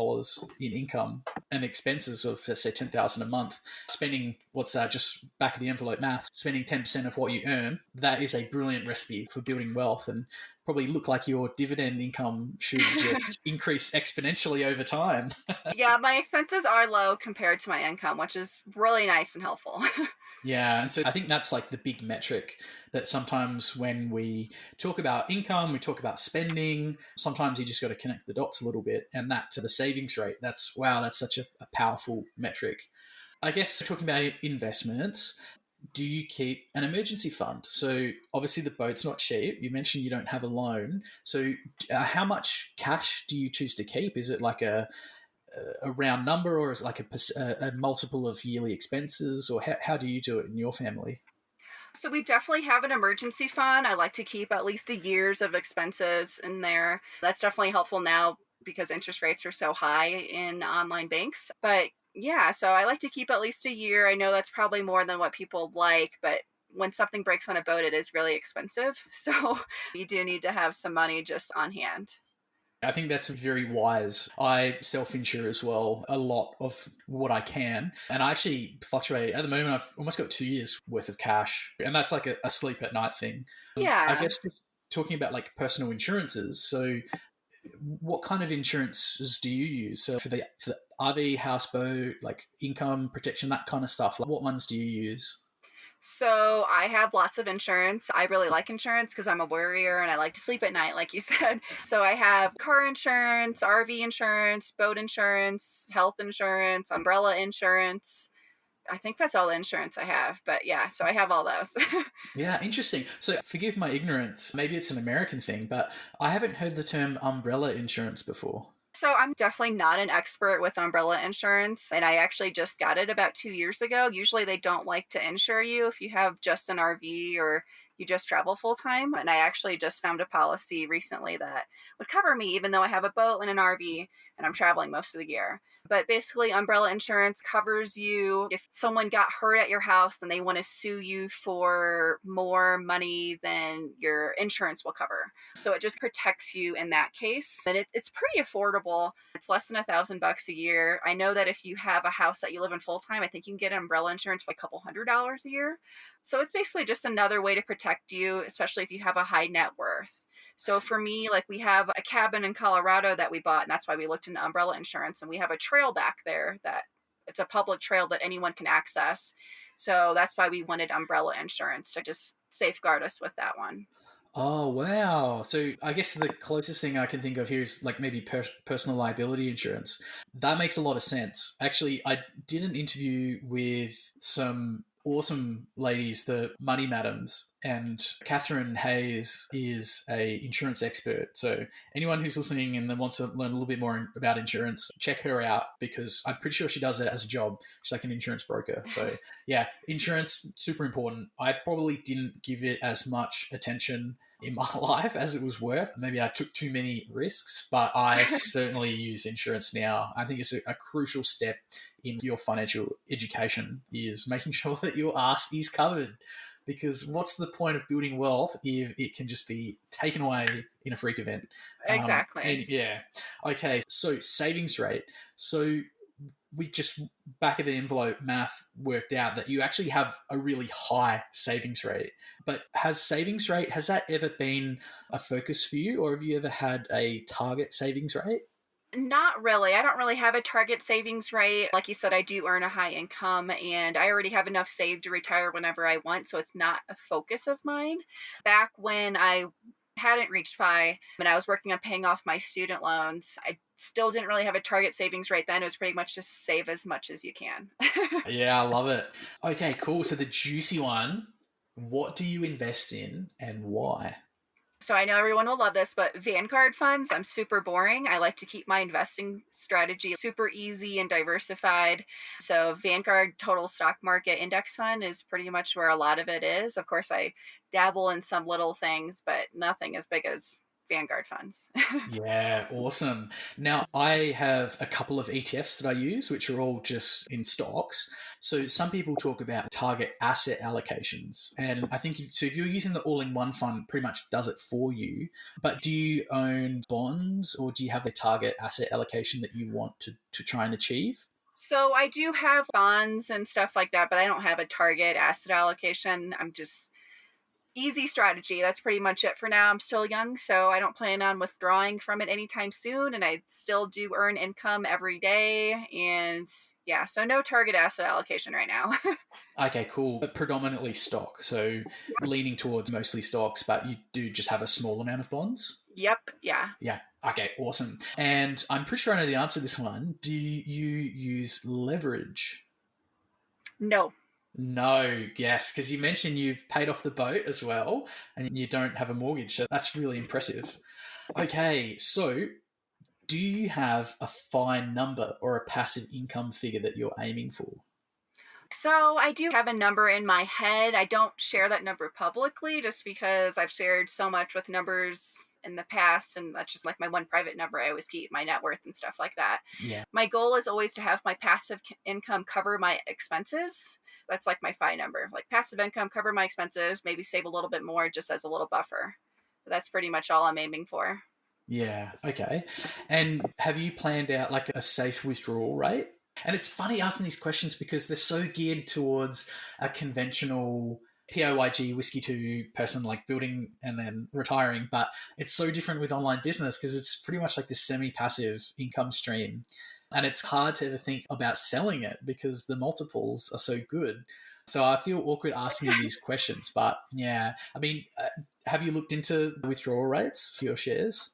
in income and expenses of, let's say, 10,000 a month, spending what's that? Just back of the envelope math, spending 10% of what you earn, that is a brilliant recipe for building wealth and probably look like your dividend income should just increase exponentially over time. Yeah, my expenses are low compared to my income, which is really nice and helpful. Yeah, and so I think that's like the big metric that sometimes when we talk about income, we talk about spending, sometimes you just got to connect the dots a little bit. And that to the savings rate, that's wow, that's such a powerful metric. I guess talking about investments, do you keep an emergency fund? So obviously the boat's not cheap. You mentioned you don't have a loan. So how much cash do you choose to keep? Is it like a round number, or is it like a multiple of yearly expenses, or how do you do it in your family? So we definitely have an emergency fund. I like to keep at least a year's of expenses in there. That's definitely helpful now because interest rates are so high in online banks. But yeah, so I like to keep at least a year. I know that's probably more than what people like, but when something breaks on a boat, it is really expensive. So you do need to have some money just on hand. I think that's very wise. I self-insure as well, a lot of what I can. And I actually fluctuate. At the moment, I've almost got 2 years worth of cash. And that's like a sleep at night thing. I Yeah. guess just talking about like personal insurances. So what kind of insurances do you use? So for the RV, houseboat, like income protection, that kind of stuff. Like what ones do you use? So I have lots of insurance. I really like insurance because I'm a worrier and I like to sleep at night, like you said. So I have car insurance, RV insurance, boat insurance, health insurance, umbrella insurance. I think that's all the insurance I have. But yeah, so I have all those. Yeah, interesting. So forgive my ignorance. Maybe it's an American thing, but I haven't heard the term umbrella insurance before. So I'm definitely not an expert with umbrella insurance, and I actually just got it about 2 years ago. Usually they don't like to insure you if you have just an RV or you just travel full time. And I actually just found a policy recently that would cover me, even though I have a boat and an RV and I'm traveling most of the year. But basically, umbrella insurance covers you if someone got hurt at your house and they want to sue you for more money than your insurance will cover. So it just protects you in that case. And it's pretty affordable. It's less than $1,000 a year. I know that if you have a house that you live in full time, I think you can get umbrella insurance for a couple $100s a year. So it's basically just another way to protect you, especially if you have a high net worth. So for me, like we have a cabin in Colorado that we bought, and that's why we looked into umbrella insurance. And we have a trail back there that it's a public trail that anyone can access. So that's why we wanted umbrella insurance to just safeguard us with that one. Oh, wow. So I guess the closest thing I can think of here is like maybe personal liability insurance. That makes a lot of sense. Actually, I did an interview with some awesome ladies, the Money Madams, and Catherine Hayes is a insurance expert. So anyone who's listening and then wants to learn a little bit more about insurance, check her out because I'm pretty sure she does it as a job. She's like an insurance broker. So yeah, insurance, super important. I probably didn't give it as much attention in my life as it was worth. Maybe I took too many risks, but I certainly use insurance now. I think it's a crucial step in your financial education is making sure that your ass is covered. Because what's the point of building wealth if it can just be taken away in a freak event? Exactly. And yeah, okay. So savings rate. So we just back of the envelope math worked out that you actually have a really high savings rate. But has that ever been a focus for you, or have you ever had a target savings rate? Not really. I don't really have a target savings rate. Like you said, I do earn a high income and I already have enough saved to retire whenever I want. So it's not a focus of mine. Back when I hadn't reached FI and I was working on paying off my student loans, I still didn't really have a target savings rate then. It was pretty much just save as much as you can. Yeah, I love it. Okay, cool. So the juicy one, what do you invest in and why? So I know everyone will love this, but Vanguard funds, I'm super boring. I like to keep my investing strategy super easy and diversified. So Vanguard Total Stock Market Index Fund is pretty much where a lot of it is. Of course, I dabble in some little things, but nothing as big as Vanguard funds. Yeah, awesome. Now, I have a couple of ETFs that I use, which are all just in stocks. So some people talk about target asset allocations. And I think if you're using the all-in-one fund, pretty much does it for you. But do you own bonds or do you have a target asset allocation that you want to try and achieve? So I do have bonds and stuff like that, but I don't have a target asset allocation. I'm just easy strategy. That's pretty much it for now. I'm still young, so I don't plan on withdrawing from it anytime soon. And I still do earn income every day. And yeah, so no target asset allocation right now. Okay, cool. But predominantly stock. So leaning towards mostly stocks, but you do just have a small amount of bonds? Yep. Yeah. Yeah. Okay, awesome. And I'm pretty sure I know the answer to this one. Do you use leverage? No. No, yes, because you mentioned you've paid off the boat as well and you don't have a mortgage. So that's really impressive. Okay, so do you have a fine number or a passive income figure that you're aiming for? So I do have a number in my head. I don't share that number publicly just because I've shared so much with numbers in the past, and that's just like my one private number. I always keep my net worth and stuff like that. Yeah. My goal is always to have my passive income cover my expenses. That's like my FI number. Like passive income, cover my expenses, maybe save a little bit more just as a little buffer. But that's pretty much all I'm aiming for. Yeah, okay. And have you planned out like a safe withdrawal rate? And it's funny asking these questions because they're so geared towards a conventional POYG whiskey two person like building and then retiring, but it's so different with online business because it's pretty much like this semi-passive income stream. And it's hard to ever think about selling it because the multiples are so good. So I feel awkward asking you these questions, but yeah, I mean, have you looked into withdrawal rates for your shares?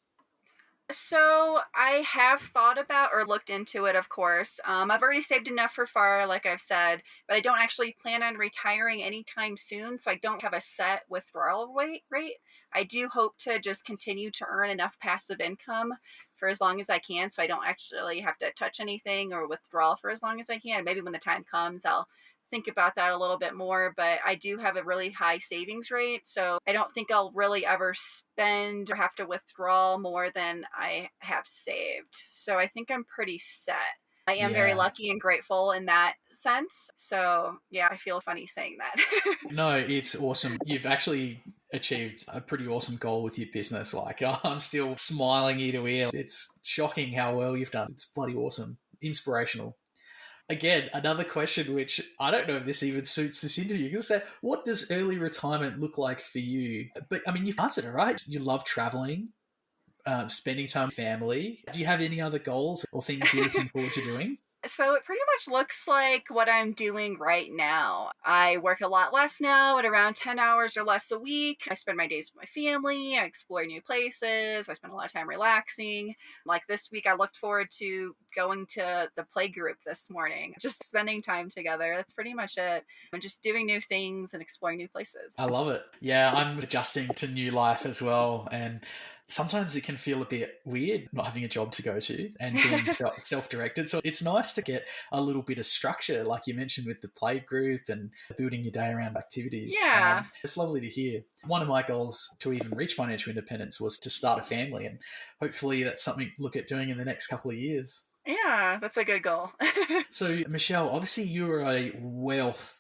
So I have thought about or looked into it, of course. I've already saved enough for FAR, like I've said, but I don't actually plan on retiring anytime soon. So I don't have a set withdrawal rate. I do hope to just continue to earn enough passive income for as long as I can. So I don't actually have to touch anything or withdraw for as long as I can. Maybe when the time comes, I'll think about that a little bit more, but I do have a really high savings rate, so I don't think I'll really ever spend or have to withdraw more than I have saved. So I think I'm pretty set. I am very Yeah. lucky and grateful in that sense. So yeah, I feel funny saying that. No, it's awesome. You've actually achieved a pretty awesome goal with your business. Like, I'm still smiling ear to ear. It's shocking how well you've done. It's bloody awesome. Inspirational. Again, another question which I don't know if this even suits this interview. You can say, what does early retirement look like for you? But I mean, you've answered it, right? You love traveling, spending time with family. Do you have any other goals or things you're looking forward to doing? So it pretty much looks like what I'm doing right now. I work a lot less now at around 10 hours or less a week. I spend my days with my family. I explore new places. I spend a lot of time relaxing. Like this week, I looked forward to going to the play group this morning, just spending time together. That's pretty much it. And just doing new things and exploring new places. I love it. Yeah, I'm adjusting to new life as well. And sometimes it can feel a bit weird not having a job to go to and being self-directed. So it's nice to get a little bit of structure, like you mentioned with the play group and building your day around activities. Yeah. It's lovely to hear. One of my goals to even reach financial independence was to start a family. And hopefully that's something to look at doing in the next couple of years. Yeah, that's a good goal. So, Michelle, obviously you're a wealth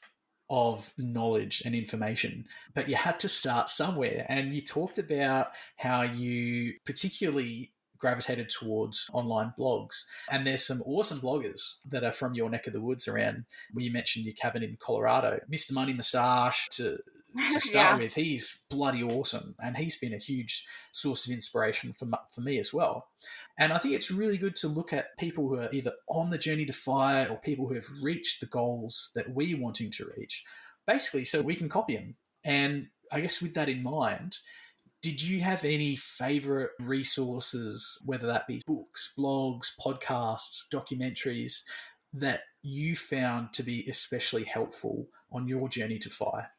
of knowledge and information, but you had to start somewhere. And you talked about how you particularly gravitated towards online blogs. And there's some awesome bloggers that are from your neck of the woods around where you mentioned your cabin in Colorado, Mr. Money Massage to to start Yeah. with, he's bloody awesome. And he's been a huge source of inspiration for me as well. And I think it's really good to look at people who are either on the journey to fire or people who have reached the goals that we're wanting to reach, basically, so we can copy them. And I guess with that in mind, did you have any favorite resources, whether that be books, blogs, podcasts, documentaries, that you found to be especially helpful on your journey to fire?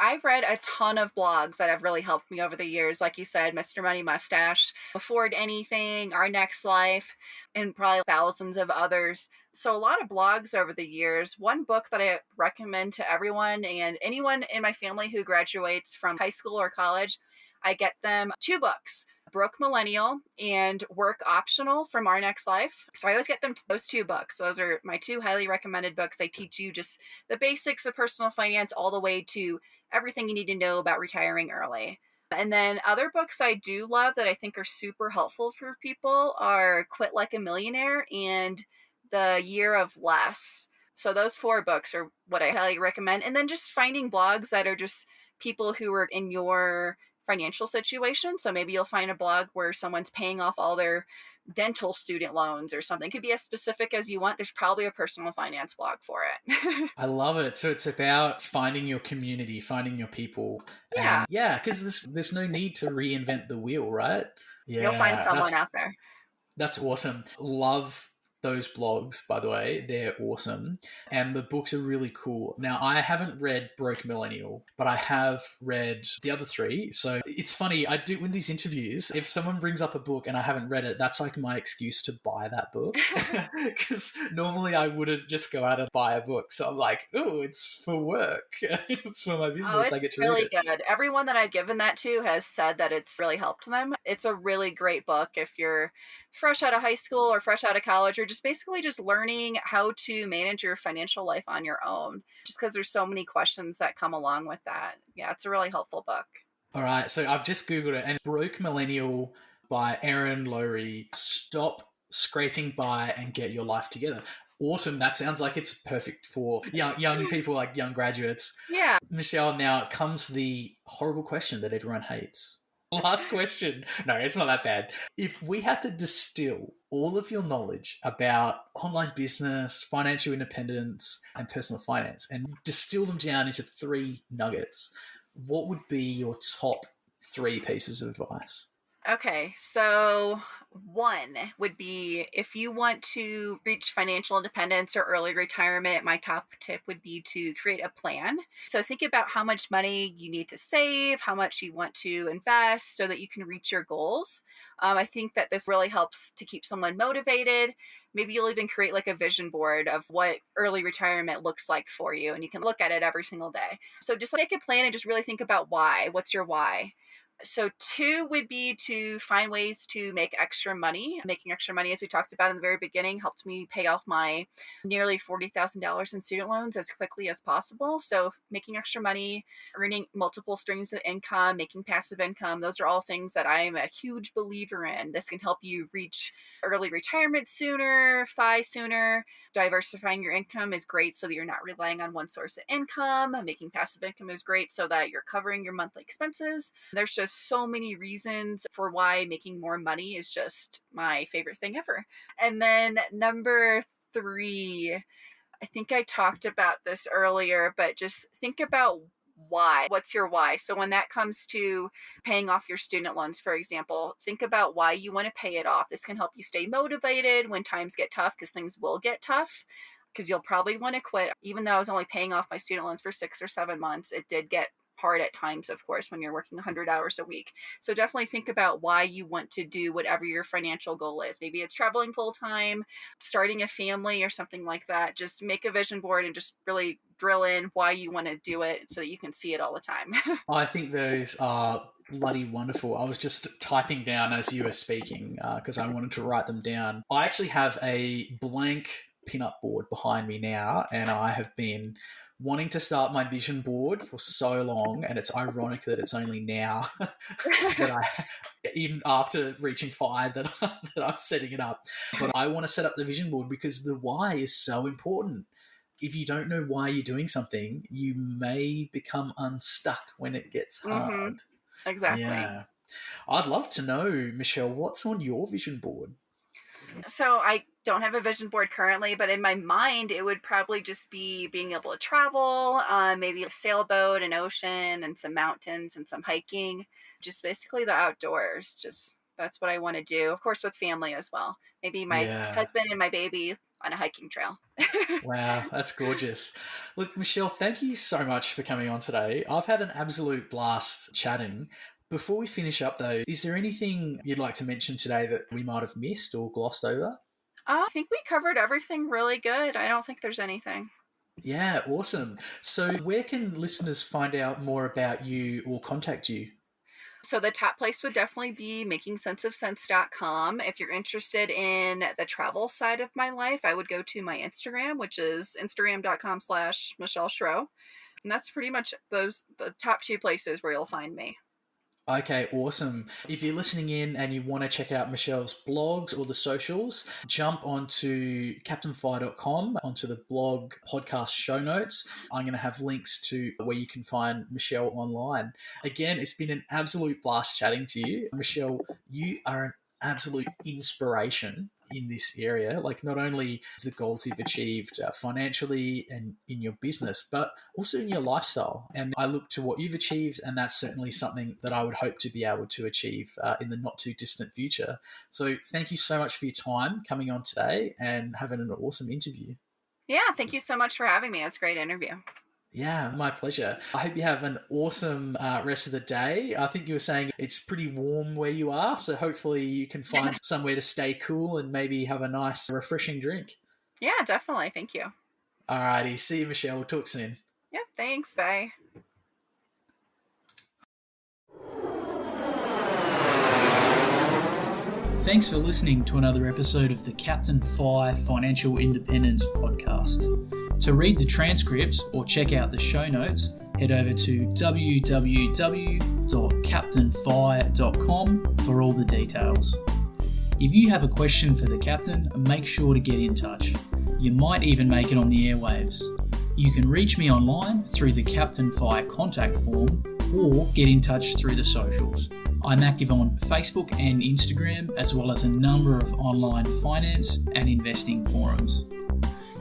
I've read a ton of blogs that have really helped me over the years. Like you said, Mr. Money Mustache, Afford Anything, Our Next Life, and probably thousands of others. So, a lot of blogs over the years. One book that I recommend to everyone and anyone in my family who graduates from high school or college, I get them two books. Broke Millennial and Work Optional from Our Next Life. So I always get them those two books. Those are my two highly recommended books. They teach you just the basics of personal finance all the way to everything you need to know about retiring early. And then other books I do love that I think are super helpful for people are Quit Like a Millionaire and The Year of Less. So those four books are what I highly recommend. And then just finding blogs that are just people who are in your financial situation. So maybe you'll find a blog where someone's paying off all their dental student loans or something. It could be as specific as you want. There's probably a personal finance blog for it. I love it. So it's about finding your community, finding your people. Yeah. And yeah, because there's no need to reinvent the wheel, right? You'll find Yeah, someone out there. that's awesome. Love those blogs, by the way. They're awesome. And the books are really cool. Now, I haven't read Broke Millennial, but I have read the other three. So it's funny, I do in these interviews, if someone brings up a book and I haven't read it, that's like my excuse to buy that book. Because normally I wouldn't just go out and buy a book. So I'm like, oh, it's for work. It's for my business. It's I get to really read it. good. Everyone that I've given that to has said that it's really helped them. It's a really great book if you're fresh out of high school or fresh out of college or just basically just learning how to manage your financial life on your own. Just because there's so many questions that come along with that. Yeah, it's a really helpful book. All right, so I've just Googled it, and Broke Millennial by Aaron Lowry. Stop scraping by and get your life together. Awesome. That sounds like it's perfect for young people, like young graduates. Yeah. Michelle, now comes the horrible question that everyone hates. Last question. No, it's not that bad. If we had to distill all of your knowledge about online business, financial independence, and personal finance, and distill them down into three nuggets, what would be your top three pieces of advice? Okay, so one would be if you want to reach financial independence or early retirement, my top tip would be to create a plan. So think about how much money you need to save, how much you want to invest so that you can reach your goals. I think that this really helps to keep someone motivated. Maybe you'll even create like a vision board of what early retirement looks like for you, and you can look at it every single day. So just make a plan and just really think about why. What's your why? So two would be to find ways to make extra money. Making extra money, as we talked about in the very beginning, helped me pay off my nearly $40,000 in student loans as quickly as possible. So making extra money, earning multiple streams of income, making passive income, those are all things that I am a huge believer in. This can help you reach early retirement sooner, FI sooner. Diversifying your income is great so that you're not relying on one source of income. Making passive income is great so that you're covering your monthly expenses. There's just so many reasons for why making more money is just my favorite thing ever. And then number three, I think I talked about this earlier, but just think about why. What's your why? So when that comes to paying off your student loans, for example, think about why you want to pay it off. This can help you stay motivated when times get tough, because things will get tough, because you'll probably want to quit. Even though I was only paying off my student loans for 6 or 7 months, it did get hard at times, of course, when you're working 100 hours a week. So definitely think about why you want to do whatever your financial goal is. Maybe it's traveling full time, starting a family, or something like that. Just make a vision board and just really drill in why you want to do it so that you can see it all the time. I think those are bloody wonderful. I was just typing down as you were speaking because I wanted to write them down. I actually have a blank pinup board behind me now, and I have been wanting to start my vision board for so long, and it's ironic that it's only now that I, even after reaching FI, that I'm setting it up. But I want to set up the vision board because the why is so important. if you don't know why you're doing something, you may become unstuck when it gets hard. Exactly. Yeah. I'd love to know, Michelle, what's on your vision board? So I don't have a vision board currently, but in my mind, it would probably just be being able to travel, maybe a sailboat, an ocean, and some mountains and some hiking, just basically the outdoors. Just that's what I want to do. Of course, with family as well. Maybe my husband and my baby on a hiking trail. Wow, that's gorgeous. Look, Michelle, thank you so much for coming on today. I've had an absolute blast chatting. Before we finish up, though, is there anything you'd like to mention today that we might have missed or glossed over? I think we covered everything really good. I don't think there's anything. Yeah, awesome. So where can listeners find out more about you or contact you? So the top place would definitely be makingsenseofsense.com. If you're interested in the travel side of my life, I would go to my Instagram, which is instagram.com/Michelle Schroe. And that's pretty much the top two places where you'll find me. Okay, awesome. If you're listening in and you want to check out Michelle's blogs or the socials, jump onto captainfire.com, onto the blog podcast show notes. I'm going to have links to where you can find Michelle online. Again, it's been an absolute blast chatting to you. Michelle, you are an absolute inspiration in this area, like not only the goals you've achieved financially and in your business, but also in your lifestyle. And I look to what you've achieved, and that's certainly something that I would hope to be able to achieve in the not too distant future. So thank you so much for your time coming on today and having an awesome interview. Yeah, thank you so much for having me. It was a great interview. Yeah, my pleasure. I hope you have an awesome rest of the day. I think you were saying it's pretty warm where you are, so hopefully you can find somewhere to stay cool and maybe have a nice, refreshing drink. Yeah, definitely. Thank you. Alrighty, see you, Michelle. We'll talk soon. Yep, thanks. Bye. Thanks for listening to another episode of the Captain Fire Financial Independence Podcast. To read the transcript or check out the show notes, head over to www.captainfire.com for all the details. If you have a question for the captain, make sure to get in touch. You might even make it on the airwaves. You can reach me online through the Captain Fire contact form or get in touch through the socials. I'm active on Facebook and Instagram, as well as a number of online finance and investing forums.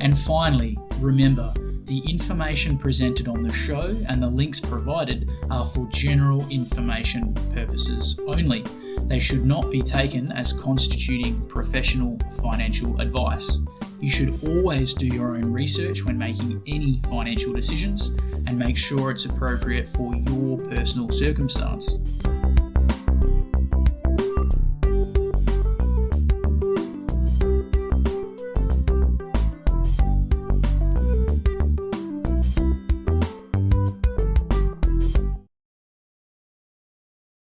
And finally, remember, the information presented on the show and the links provided are for general information purposes only. They should not be taken as constituting professional financial advice. You should always do your own research when making any financial decisions and make sure it's appropriate for your personal circumstance.